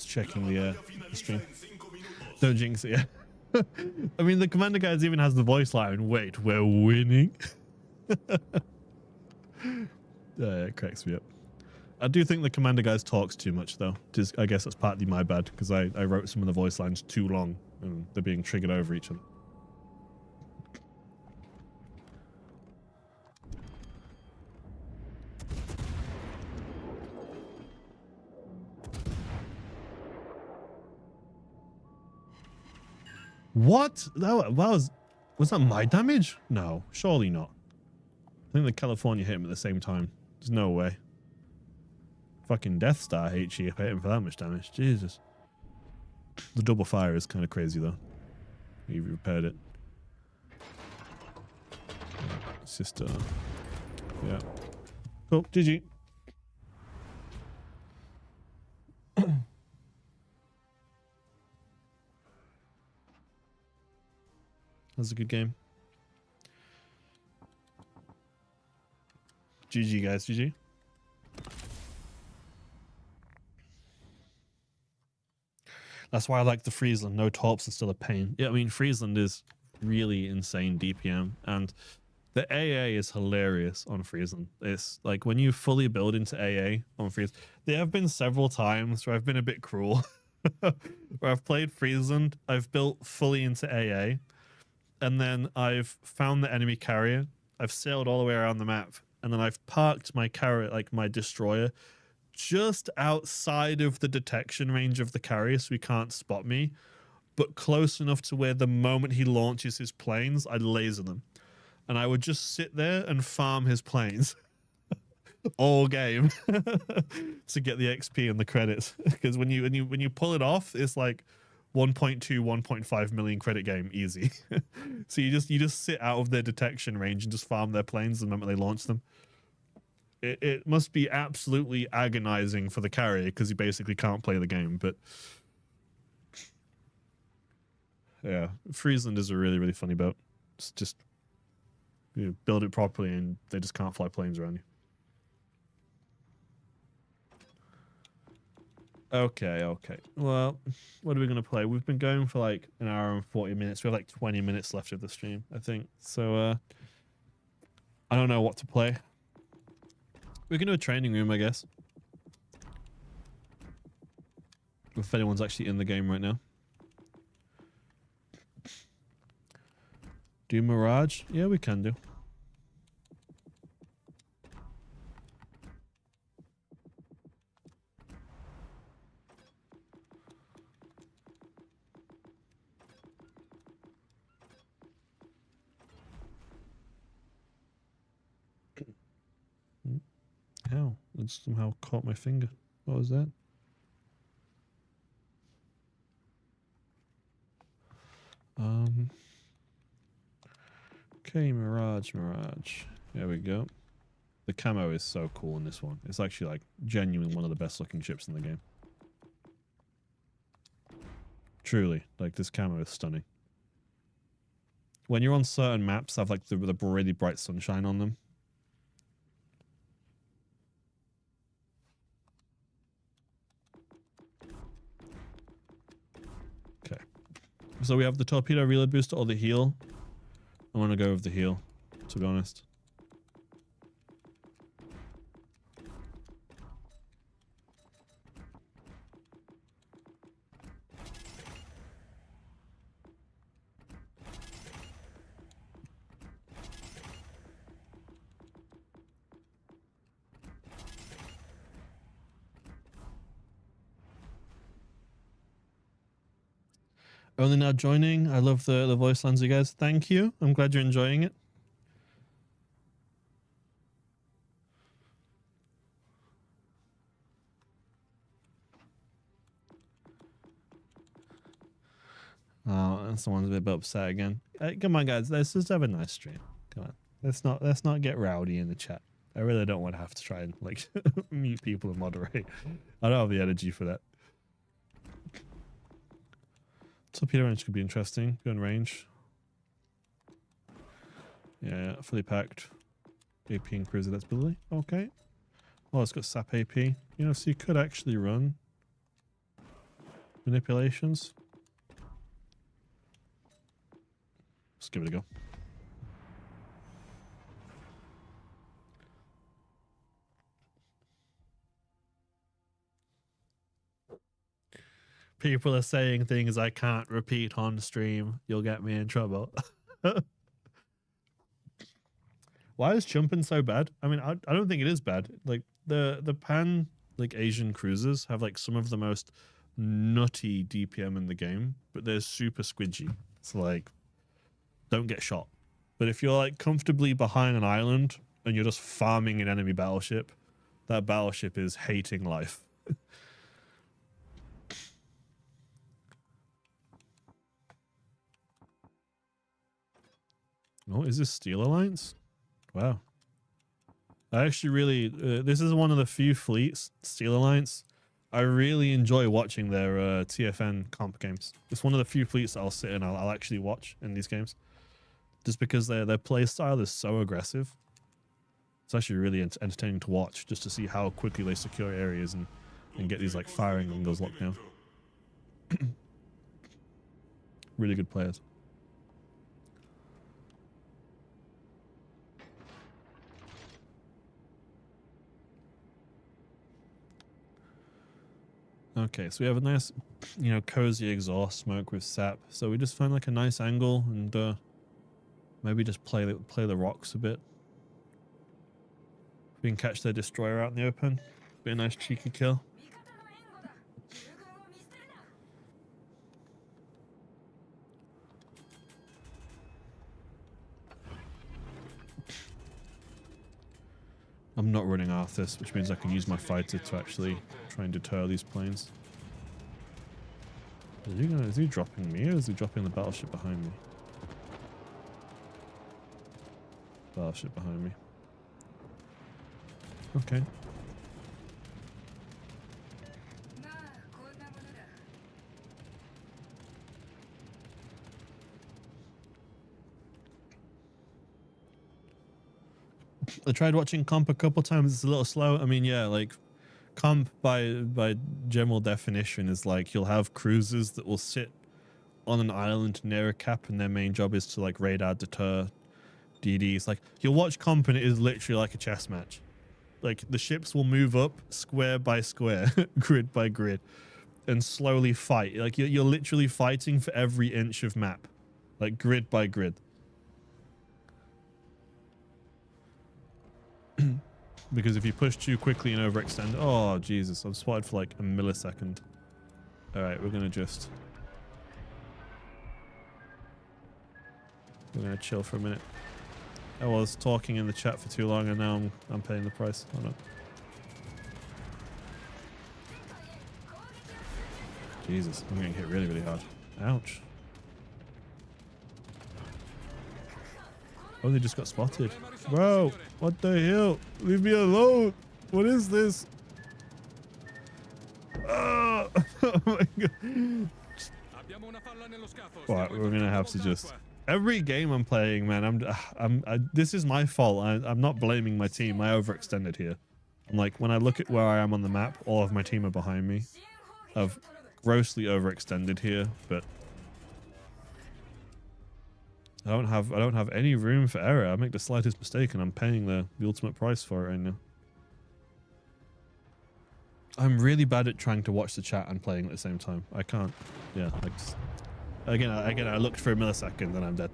Checking the stream. Don't jinx it, yeah. I mean, the commander guys even has the voice line. Wait, we're winning? It cracks me up. I do think the commander guys talks too much, though. I guess that's partly my bad, because I wrote some of the voice lines too long, and they're being triggered over each other. What? That was that my damage? No, surely not. I think the California hit him at the same time. There's no way. Fucking Death Star hates you if I hit him for that much damage. Jesus. The double fire is kind of crazy though. He repaired it. It's just yeah. Cool. GG. That's a good game. GG, guys. GG. That's why I like the Friesland. No torps are still a pain. Yeah, I mean, Friesland is really insane DPM. And the AA is hilarious on Friesland. It's like when you fully build into AA on Friesland. There have been several times where I've been a bit cruel. Where I've played Friesland, I've built fully into AA. And then I've found the enemy carrier. I've sailed all the way around the map. And then I've parked my carrier, like my destroyer, just outside of the detection range of the carrier so he can't spot me. But close enough to where the moment he launches his planes, I laser them. And I would just sit there and farm his planes all game to get the XP and the credits. Because when you pull it off, it's like 1.2, 1.5 million credit game easy. So you just sit out of their detection range and just farm their planes the moment they launch them. It must be absolutely agonizing for the carrier because he basically can't play the game. But yeah, Friesland is a really, really funny boat. It's just you build it properly and they just can't fly planes around you. Okay. Well, what are we going to play? We've been going for like an hour and 40 minutes. We have like 20 minutes left of the stream, I think. So, I don't know what to play. We can do a training room, I guess. If anyone's actually in the game right now. Do Mirage? Yeah, we can do. How? It somehow caught my finger. What was that? Okay, Mirage. There we go. The camo is so cool in this one. It's actually like genuinely one of the best looking ships in the game. Truly, like this camo is stunning. When you're on certain maps, have like the really bright sunshine on them. Okay. So we have the torpedo reload booster or the heal. I want to go with the heal, to be honest. Only now joining. I love the voice lines, you guys. Thank you. I'm glad you're enjoying it. Oh, and someone's a bit upset again. Come on, guys. Let's just have a nice stream. Come on. Let's not get rowdy in the chat. I really don't want to have to try and like mute people and moderate. I don't have the energy for that. Torpedo range could be interesting. Go in range. Yeah, fully packed. AP and cruiser, that's Billy. Okay. Oh, it's got SAP AP. You know, so you could actually run manipulations. Let's give it a go. People are saying things I can't repeat on stream. You'll get me in trouble. Why is jumping so bad? I mean, I don't think it is bad. Like the pan like Asian cruisers have like some of the most nutty DPM in the game, but they're super squidgy. It's like, don't get shot. But if you're like comfortably behind an island and you're just farming an enemy battleship, that battleship is hating life. Oh, is this Steel Alliance? Wow. I actually really, this is one of the few fleets, Steel Alliance. I really enjoy watching their TFN comp games. It's one of the few fleets that I'll sit and I'll actually watch in these games. Just because their play style is so aggressive. It's actually really entertaining to watch, just to see how quickly they secure areas and get these like firing angles locked down. Really good players. Okay, so we have a nice, you know, cozy exhaust smoke with sap. So we just find like a nice angle and maybe just play the rocks a bit. If we can catch their destroyer out in the open, be a nice cheeky kill. I'm not running Arthas, which means I can use my fighter to actually try and deter these planes. Is he dropping me or is he dropping the battleship behind me? Battleship behind me. Okay. I tried watching comp a couple times. It's a little slow. I mean, yeah, like comp by general definition is like you'll have cruisers that will sit on an island near a cap and their main job is to like radar deter DDs. Like you'll watch comp and it is literally like a chess match. Like the ships will move up square by square, grid by grid, and slowly fight. Like you're literally fighting for every inch of map, like grid by grid. Because if you push too quickly and overextend, oh Jesus, I've spotted for like a millisecond. All right, we're gonna chill for a minute. I was talking in the chat for too long, and now I'm paying the price. Oh no. Jesus, I'm getting hit really, really hard. Ouch. Oh, they just got spotted. Bro, what the hell? Leave me alone. What is this? Oh, oh my God. Right, we're gonna have to just every game I'm playing, man. This is my fault. I'm not blaming my team. I overextended here. I'm like, when I look at where I am on the map, all of my team are behind me. I've grossly overextended here, but I don't have any room for error. I make the slightest mistake and I'm paying the ultimate price for it right now. I'm really bad at trying to watch the chat and playing at the same time. I can't. Yeah, I just, again, I looked for a millisecond and I'm dead.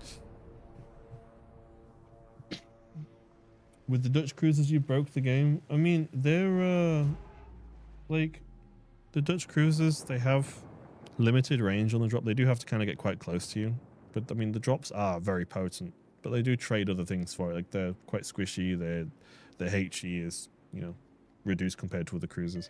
With the Dutch cruisers, you broke the game. I mean, they're like the Dutch cruisers. They have limited range on the drop. They do have to kind of get quite close to you. But I mean, the drops are very potent. But they do trade other things for it. Like they're quite squishy. Their HE is, you know, reduced compared to other cruisers.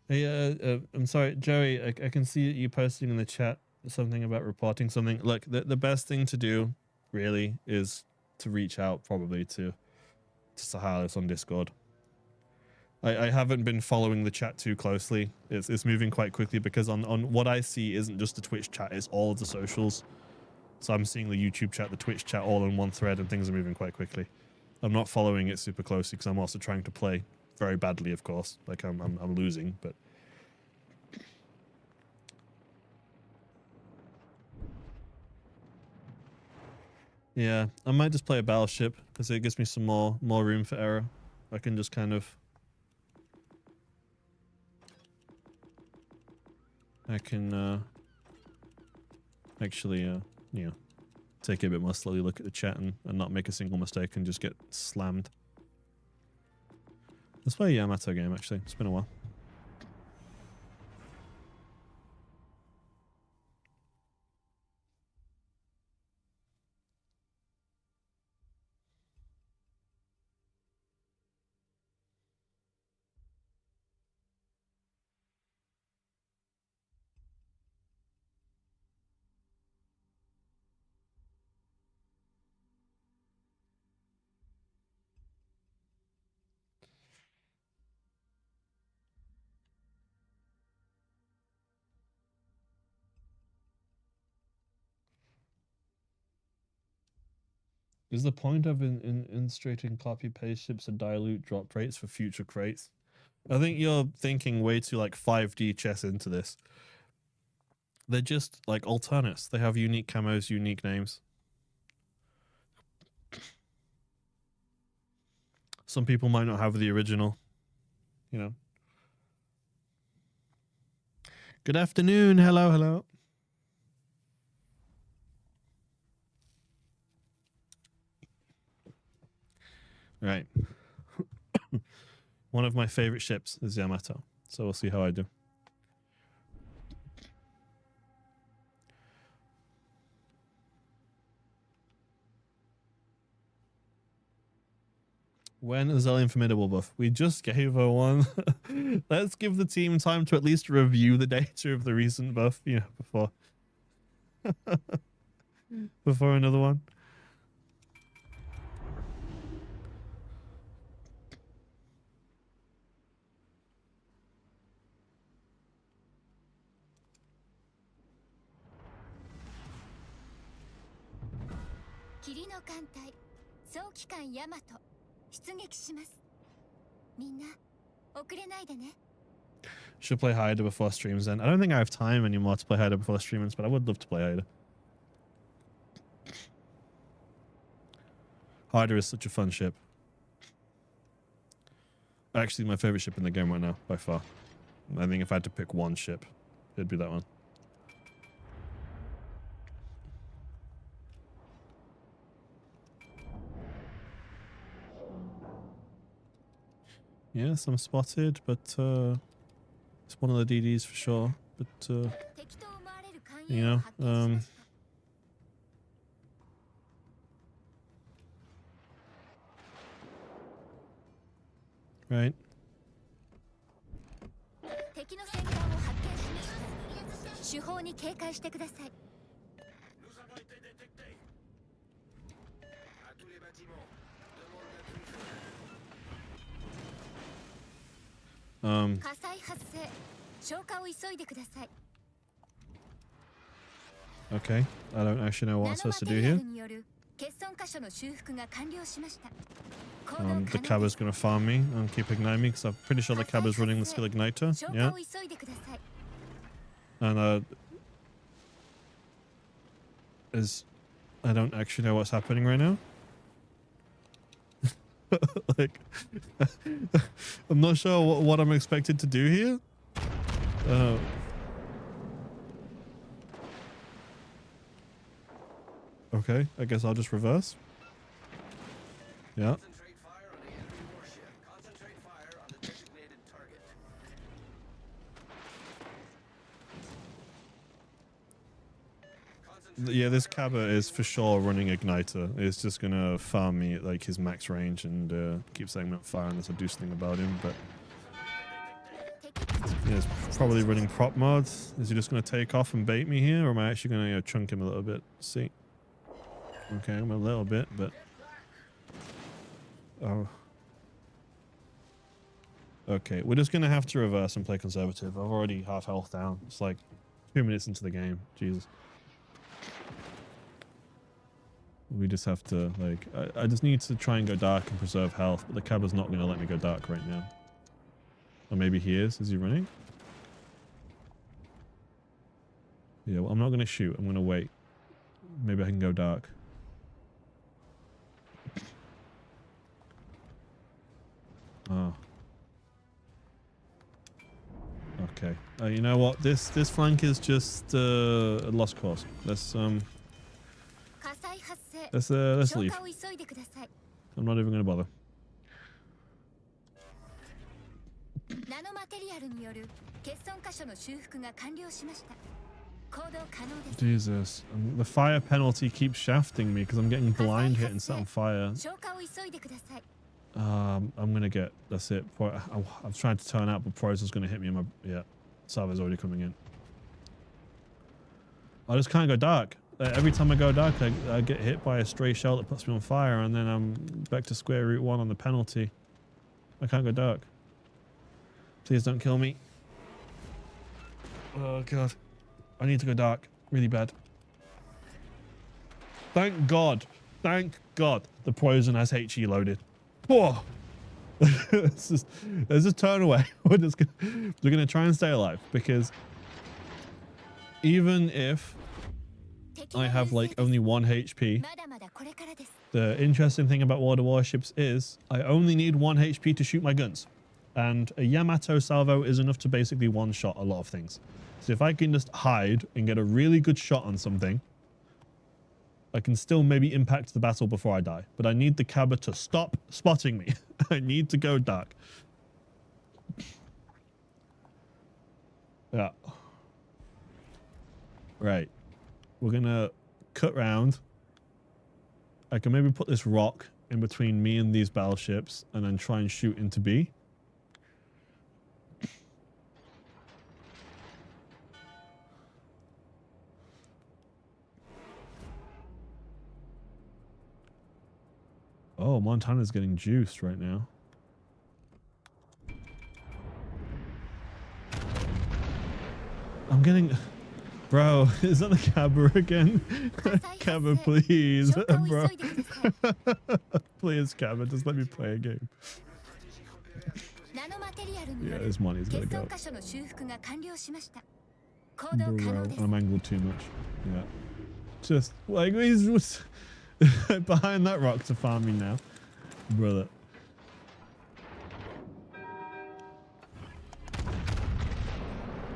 Hey, I'm sorry, Joey. I can see you posting in the chat something about reporting something. Look, the best thing to do, really, is to reach out probably to Sahalis on Discord. I haven't been following the chat too closely. It's moving quite quickly because on what I see isn't just the Twitch chat, it's all of the socials. So I'm seeing the YouTube chat, the Twitch chat all in one thread, and things are moving quite quickly. I'm not following it super closely because I'm also trying to play very badly, of course. Like I'm losing, but yeah, I might just play a battleship because it gives me some more room for error. I can just kind of actually you know, take it a bit more slowly, look at the chat and not make a single mistake and just get slammed. Let's play a Yamato game, actually. It's been a while. Is the point of inserting copy paste ships to dilute drop rates for future crates? I think you're thinking way too like 5D chess into this. They're just like alternates. They have unique camos, unique names. Some people might not have the original, you know. Good afternoon. Hello, hello. Right. One of my favorite ships is Yamato, so we'll see how I do. When is Zellian formidable buff? We just gave her one. Let's give the team time to at least review the data of the recent buff, you know, before another one. Should play Haida before streams then. I don't think I have time anymore to play Haida before streams, but I would love to play Haida. Haida is such a fun ship. Actually, my favorite ship in the game right now, by far. I think if I had to pick one ship, it'd be that one. Yes, I'm spotted, but it's one of the DDs for sure. But you know, right. 敵の戦艦を発見しました。手法に警戒してください。 Nous avons été détectés. À tous les bâtiments, demande 火災発生。消火を急いでください。 Okay, I don't actually know what I'm ナノマ supposed to テ do リア here. ルによる欠損箇所の修復が完了しました。行動 The 可能 cabba's gonna farm me and keep igniting me because I'm pretty sure the cabba's running the skill igniter. 消火 Yeah, を急いでください。 and is I don't actually know what's happening right now. Like, I'm not sure what I'm expected to do here. Okay, I guess I'll just reverse. Yeah. concentrate fire on the enemy warship. Concentrate fire on the designated target. Yeah, this cabba is for sure running igniter. It's just gonna farm me at like his max range and keep setting me on fire unless I do something about him. But yeah, it's probably running prop mods. Is he just gonna take off and bait me here, or am I actually gonna chunk him a little bit? See. Okay, I'm a little bit, but oh. Okay, we're just gonna have to reverse and play conservative. I've already half health down. It's like 2 minutes into the game. Jesus. We just have to, like, I just need to try and go dark and preserve health, but the cabba's not going to let me go dark right now. Or maybe he is. Is he running? Yeah, well, I'm not going to shoot. I'm going to wait. Maybe I can go dark. Oh. Okay. You know what? This flank is just a lost cause. Let's 火災発生。 let's 消 leave. 火を急いでください。 I'm not even going to bother. ナノマテリアルによる欠損箇所の修復が完了しました。行動可能です。 Jesus. The fire penalty keeps shafting me because I'm getting blind hit and set on fire. 消火を急いでください。 I'm gonna get, that's it. I've tried to turn out, but Poison's gonna hit me in my, yeah. Salva's already coming in. I just can't go dark. Every time I go dark, I get hit by a stray shell that puts me on fire, and then I'm back to square root 1 on the penalty. I can't go dark. Please don't kill me. Oh god. I need to go dark. Really bad. Thank God. Thank God the Poison has HE loaded. Whoa. let's just turn away. We're gonna try and stay alive, because even if I have like only 1 HP, まだまだこれからです。 the interesting thing about World of Warships is I only need 1 HP to shoot my guns, and a Yamato salvo is enough to basically one-shot a lot of things. So if I can just hide and get a really good shot on something, I can still maybe impact the battle before I die. But I need the Cabba to stop spotting me. I need to go dark. Yeah. Right. We're gonna cut round. I can maybe put this rock in between me and these battleships and then try and shoot into B. Oh, Montana's getting juiced right now. I'm getting... Bro, is that the Cabba again? Cabba, please. Bro. Please, Cabba, just let me play a game. Yeah, this money's gonna go. Bro, I'm angled too much. Yeah. Just, like, he's behind that rock to farm me now. Brother.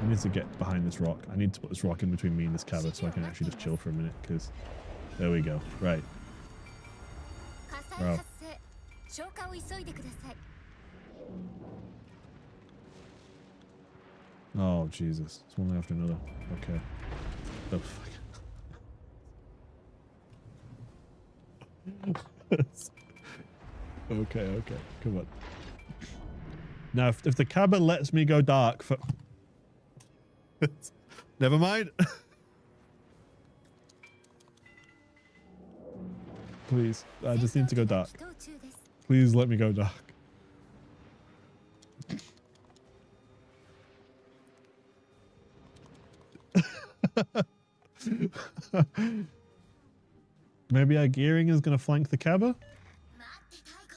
I need to get behind this rock. I need to put this rock in between me and this Cabba so I can actually just chill for a minute, because there we go. Right. Bro. Oh, Jesus. It's one after another. Okay. The fuck. Okay, okay. Come on. Now, if the Cabba lets me go dark for... Never mind. Please, I just need to go dark. 起動中です。 Please let me go dark. Maybe our gearing is going to flank the cabba? 待ってタイコ、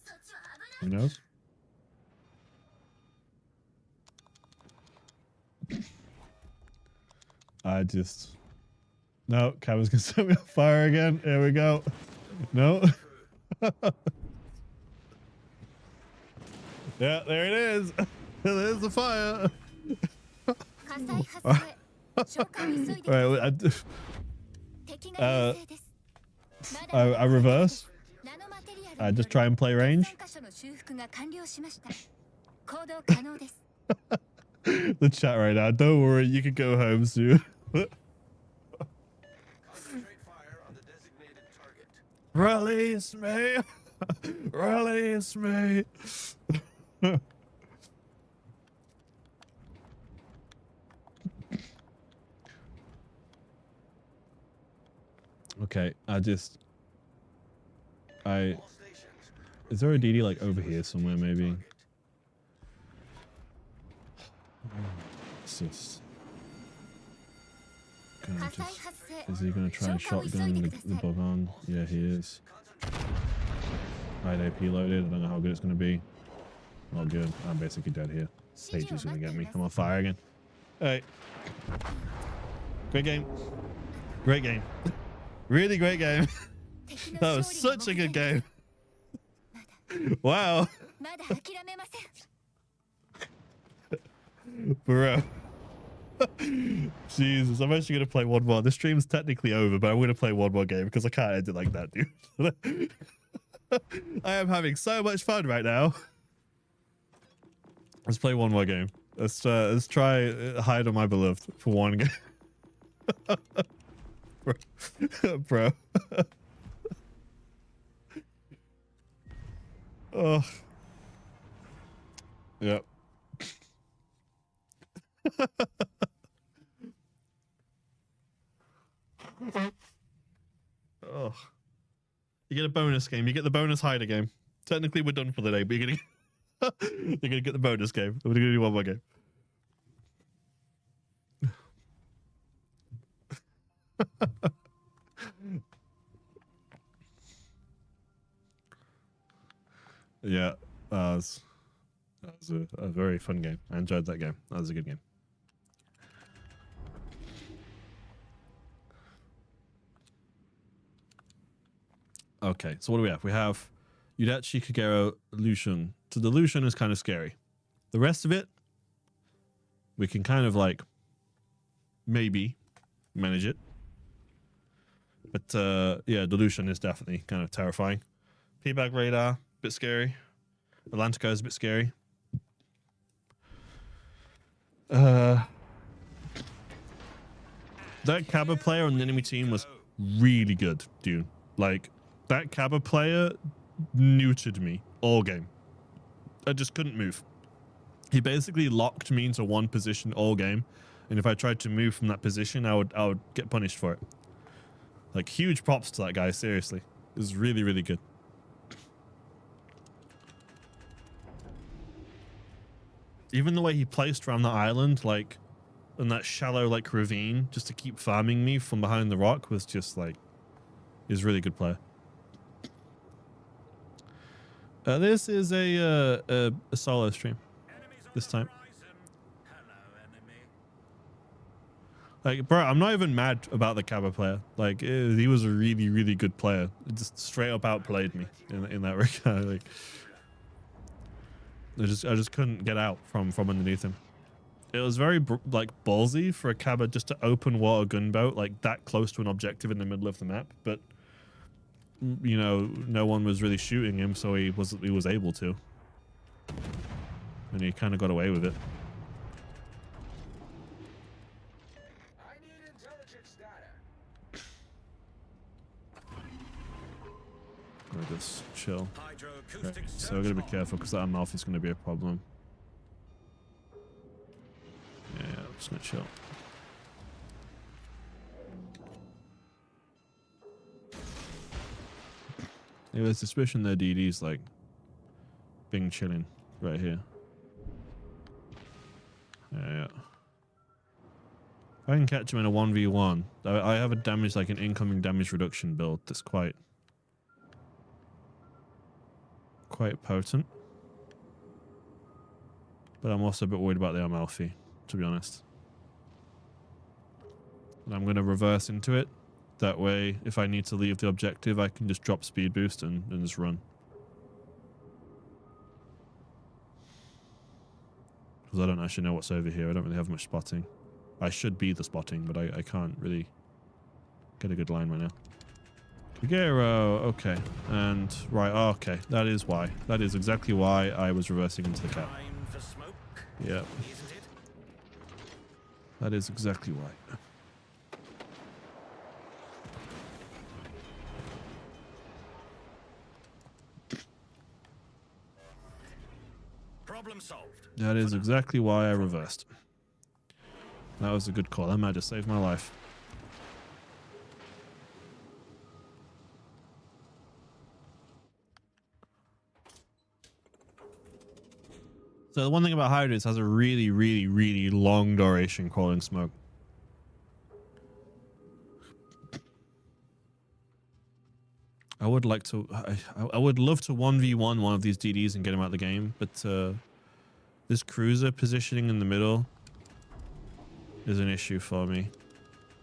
そっちは危 Who ない。 knows? I just... No, cabba's going to set me on fire again. Here we go. No. Yeah, there it is. There's the fire. 火災発生。消火を急いでください。 Right, 敵が優勢です。 I reverse. ナノマテリアル I によ just try and play る range. 3カ所の修復が完了しました。行動可能です。 The chat right now. Don't worry, you can go home soon. Concentrate fire on the designated target. Release me. Release me. Okay, I All stations. is there a DD like over here somewhere maybe? It's just gonna 火災 just, 発生。 is he gonna try and shotgun the bug on? Yeah, he is. Hide AP loaded. I don't know how good it's gonna be. Not good. I'm basically dead here. Page is gonna get me. I'm on fire again. Alright. Great game. Great game. Really great game. 敵の That 勝 was 利が such a good 目前で game. す。 Wow. まだ諦めません。 Bro. Jesus, I'm actually gonna play one more. The stream's technically over, but I'm gonna play one more game because I can't end it like that, dude. I am having so much fun right now. Let's play one more game. Let's try hide on my beloved for one game. Bro. Oh. Yep. Oh. You get a bonus game. You get the bonus hider game. Technically, we're done for the day, but you're gonna get the bonus game. We're gonna do one more game. Yeah, that was a very fun game. I enjoyed that game. That was a good game. Okay, so what do we have? We have Yudachi, Kagero, Lucian. So the Lucian is kind of scary. The rest of it, we can kind of like maybe manage it. But yeah, the Lucian is definitely kind of terrifying. P-Bag Radar, bit scary. Atlantico is a bit scary. That Cabba player on the enemy team was really good, dude. Like, that Cabba player neutered me all game. I just couldn't move. He basically locked me into one position all game, and if I tried to move from that position, I would get punished for it. Like, huge props to that guy, seriously. It was really, really good. Even the way he placed around the island, like, in that shallow, like, ravine, just to keep farming me from behind the rock was just, like, he's a really good player. This is a solo stream this time. Like, bro, I'm not even mad about the Cabba player. Like, he was a really, really good player. It just straight up outplayed me in that regard. Like, I just couldn't get out from underneath him. It was very like ballsy for a Cabba just to open water gunboat like that close to an objective in the middle of the map, but you know, no one was really shooting him, so he was able to, and he kind of got away with it. I need intelligence data. I'll just chill. Okay, so we're gonna be careful because that mouth is gonna be a problem. Yeah. Just gonna chill. Yeah, there's suspicion their DD's like being chilling right here. Yeah. If I can catch him in a 1v1, I have a damage, like an incoming damage reduction build that's quite potent. But I'm also a bit worried about the Amalfi, to be honest. And I'm going to reverse into it. That way, if I need to leave the objective, I can just drop speed boost and just run. Because I don't actually know what's over here. I don't really have much spotting. I should be the spotting, but I can't really get a good line right now. Figuero, okay. And, right, oh, okay. That is why. That is exactly why I was reversing into the cap. Yeah. That is exactly why. Problem solved. That is exactly why I reversed. That was a good call. That might just save my life. So the one thing about Hydra is it has a really, really, really long duration crawling smoke. I would like to, I would love to 1v1 one of these DDs and get him out of the game, but this cruiser positioning in the middle is an issue for me.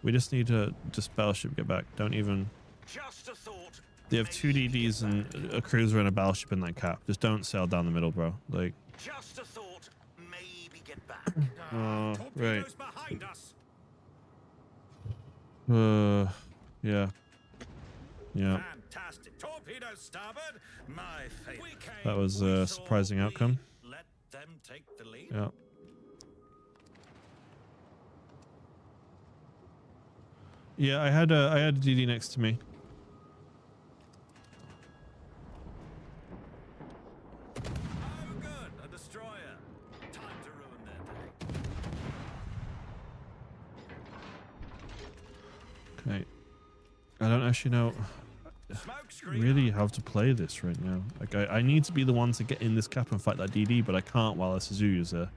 We just need to just battleship get back. Don't even. Just a thought. They have 2 DDs and a cruiser and a battleship in that cap. Just don't sail down the middle, bro. Like. Just a thought. Maybe get back. Right. Behind us. Yeah. Yeah. Fantastic. Torpedo starboard. My favorite. That was a surprising outcome. Let them take the lead. Yeah. Yeah, I had a DD next to me. Oh, good. A destroyer. Time to ruin their day. Okay. I don't actually know really how to play this right now. Like I need to be the one to get in this cap and fight that DD, but I can't while Suzuya's there.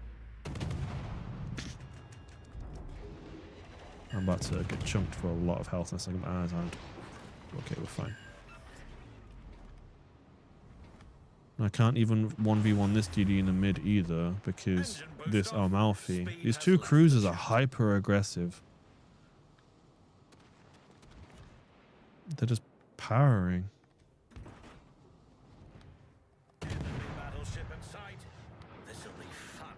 I'm about to get chunked for a lot of health in a second. Okay, we're fine. I can't even 1v1 this DD in the mid either because this Amalfi. These 2 cruisers are hyper aggressive. They're just powering. Enemy battleship in sight. This'll be fun.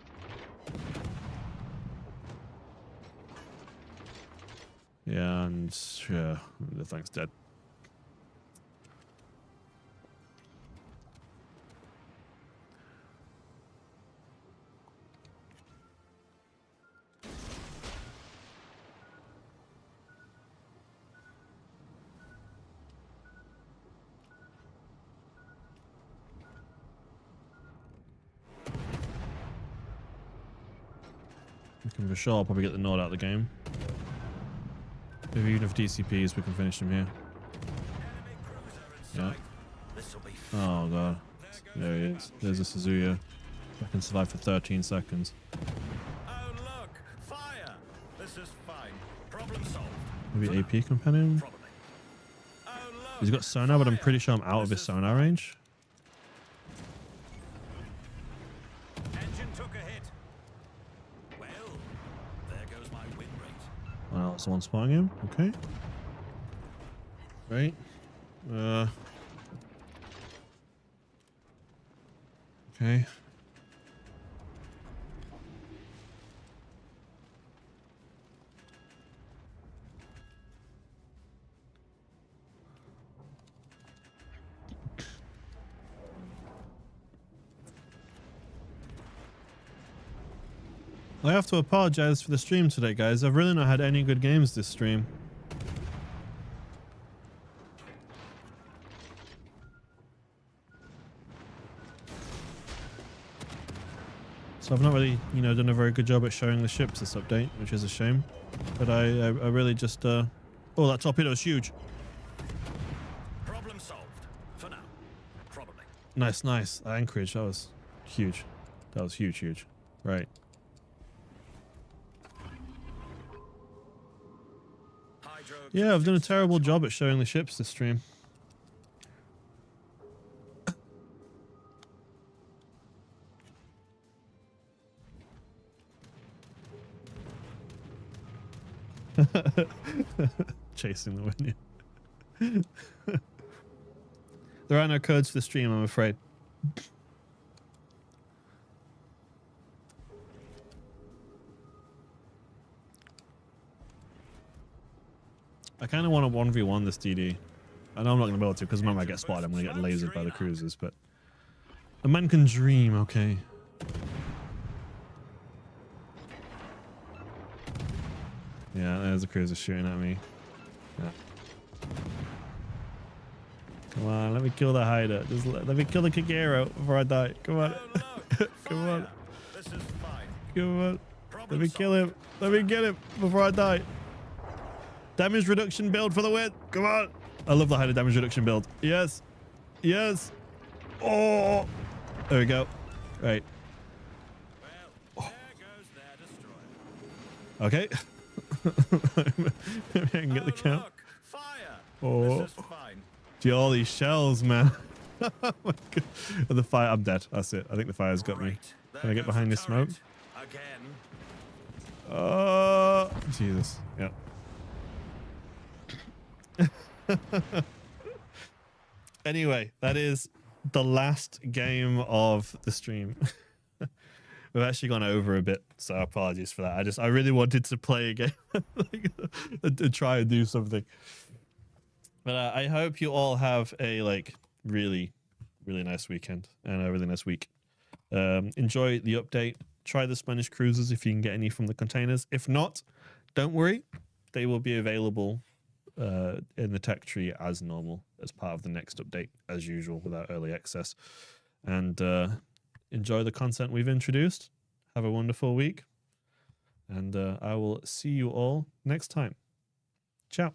Yeah, and yeah, the thing's dead. For sure, I'll probably get the nod out of the game. Even if DCPs, we can finish him here. Yeah. Oh god. There he is. There's a Suzuya. I can survive for 13 seconds. Oh look, fire. This is fine. Problem solved. Maybe AP companion? Probably. Oh look. He's got sonar, but I'm pretty sure I'm out of his sonar range. Engine took a hit. Well, there goes my win rate. Oh, someone spotting him? Okay. Right. Okay. I have to apologize for the stream today, guys. I've really not had any good games this stream. So I've not really, you know, done a very good job at showing the ships this update, which is a shame. But I really just, oh, that torpedo is huge. Problem solved. For now. Probably. Nice, nice. That anchorage, that was huge. That was huge, huge. Right. Yeah, I've done a terrible job at showing the ships this stream. Chasing the wind. There are no codes for the stream, I'm afraid. I kind of want to 1v1 this DD. I know I'm not going to be able to because when I get spotted, I'm going to get lasered by the cruisers, but a man can dream, okay. Yeah, there's a cruiser shooting at me. Yeah. Come on, let me kill the hider. Just let me kill the Kagero before I die. Come on. Come on. This is fine. Come on. Let me kill him. Let me get him before I die. Damage reduction build for the win. Come on. I love the hider damage reduction build. Yes. Yes. Oh. There we go. Right. Well, there goes their destroyer. Okay. Maybe I can get the count. Look, fire. Oh. This is fine. Gee, all these shells, man. Oh my God. The fire. I'm dead. That's it. I think the fire's got me. Great. Can I get behind this smoke? Again. Oh, Jesus. Yep. Anyway, that is the last game of the stream. We've actually gone over a bit, so apologies for that. I really wanted to play a game and try and do something. But I hope you all have a really nice weekend and a really nice week. Enjoy the update. Try the Spanish cruisers if you can get any from the containers. If not, don't worry. They will be available in the tech tree as normal as part of the next update, as usual, without early access. And enjoy the content we've introduced. Have a wonderful week. And I will see you all next time. Ciao.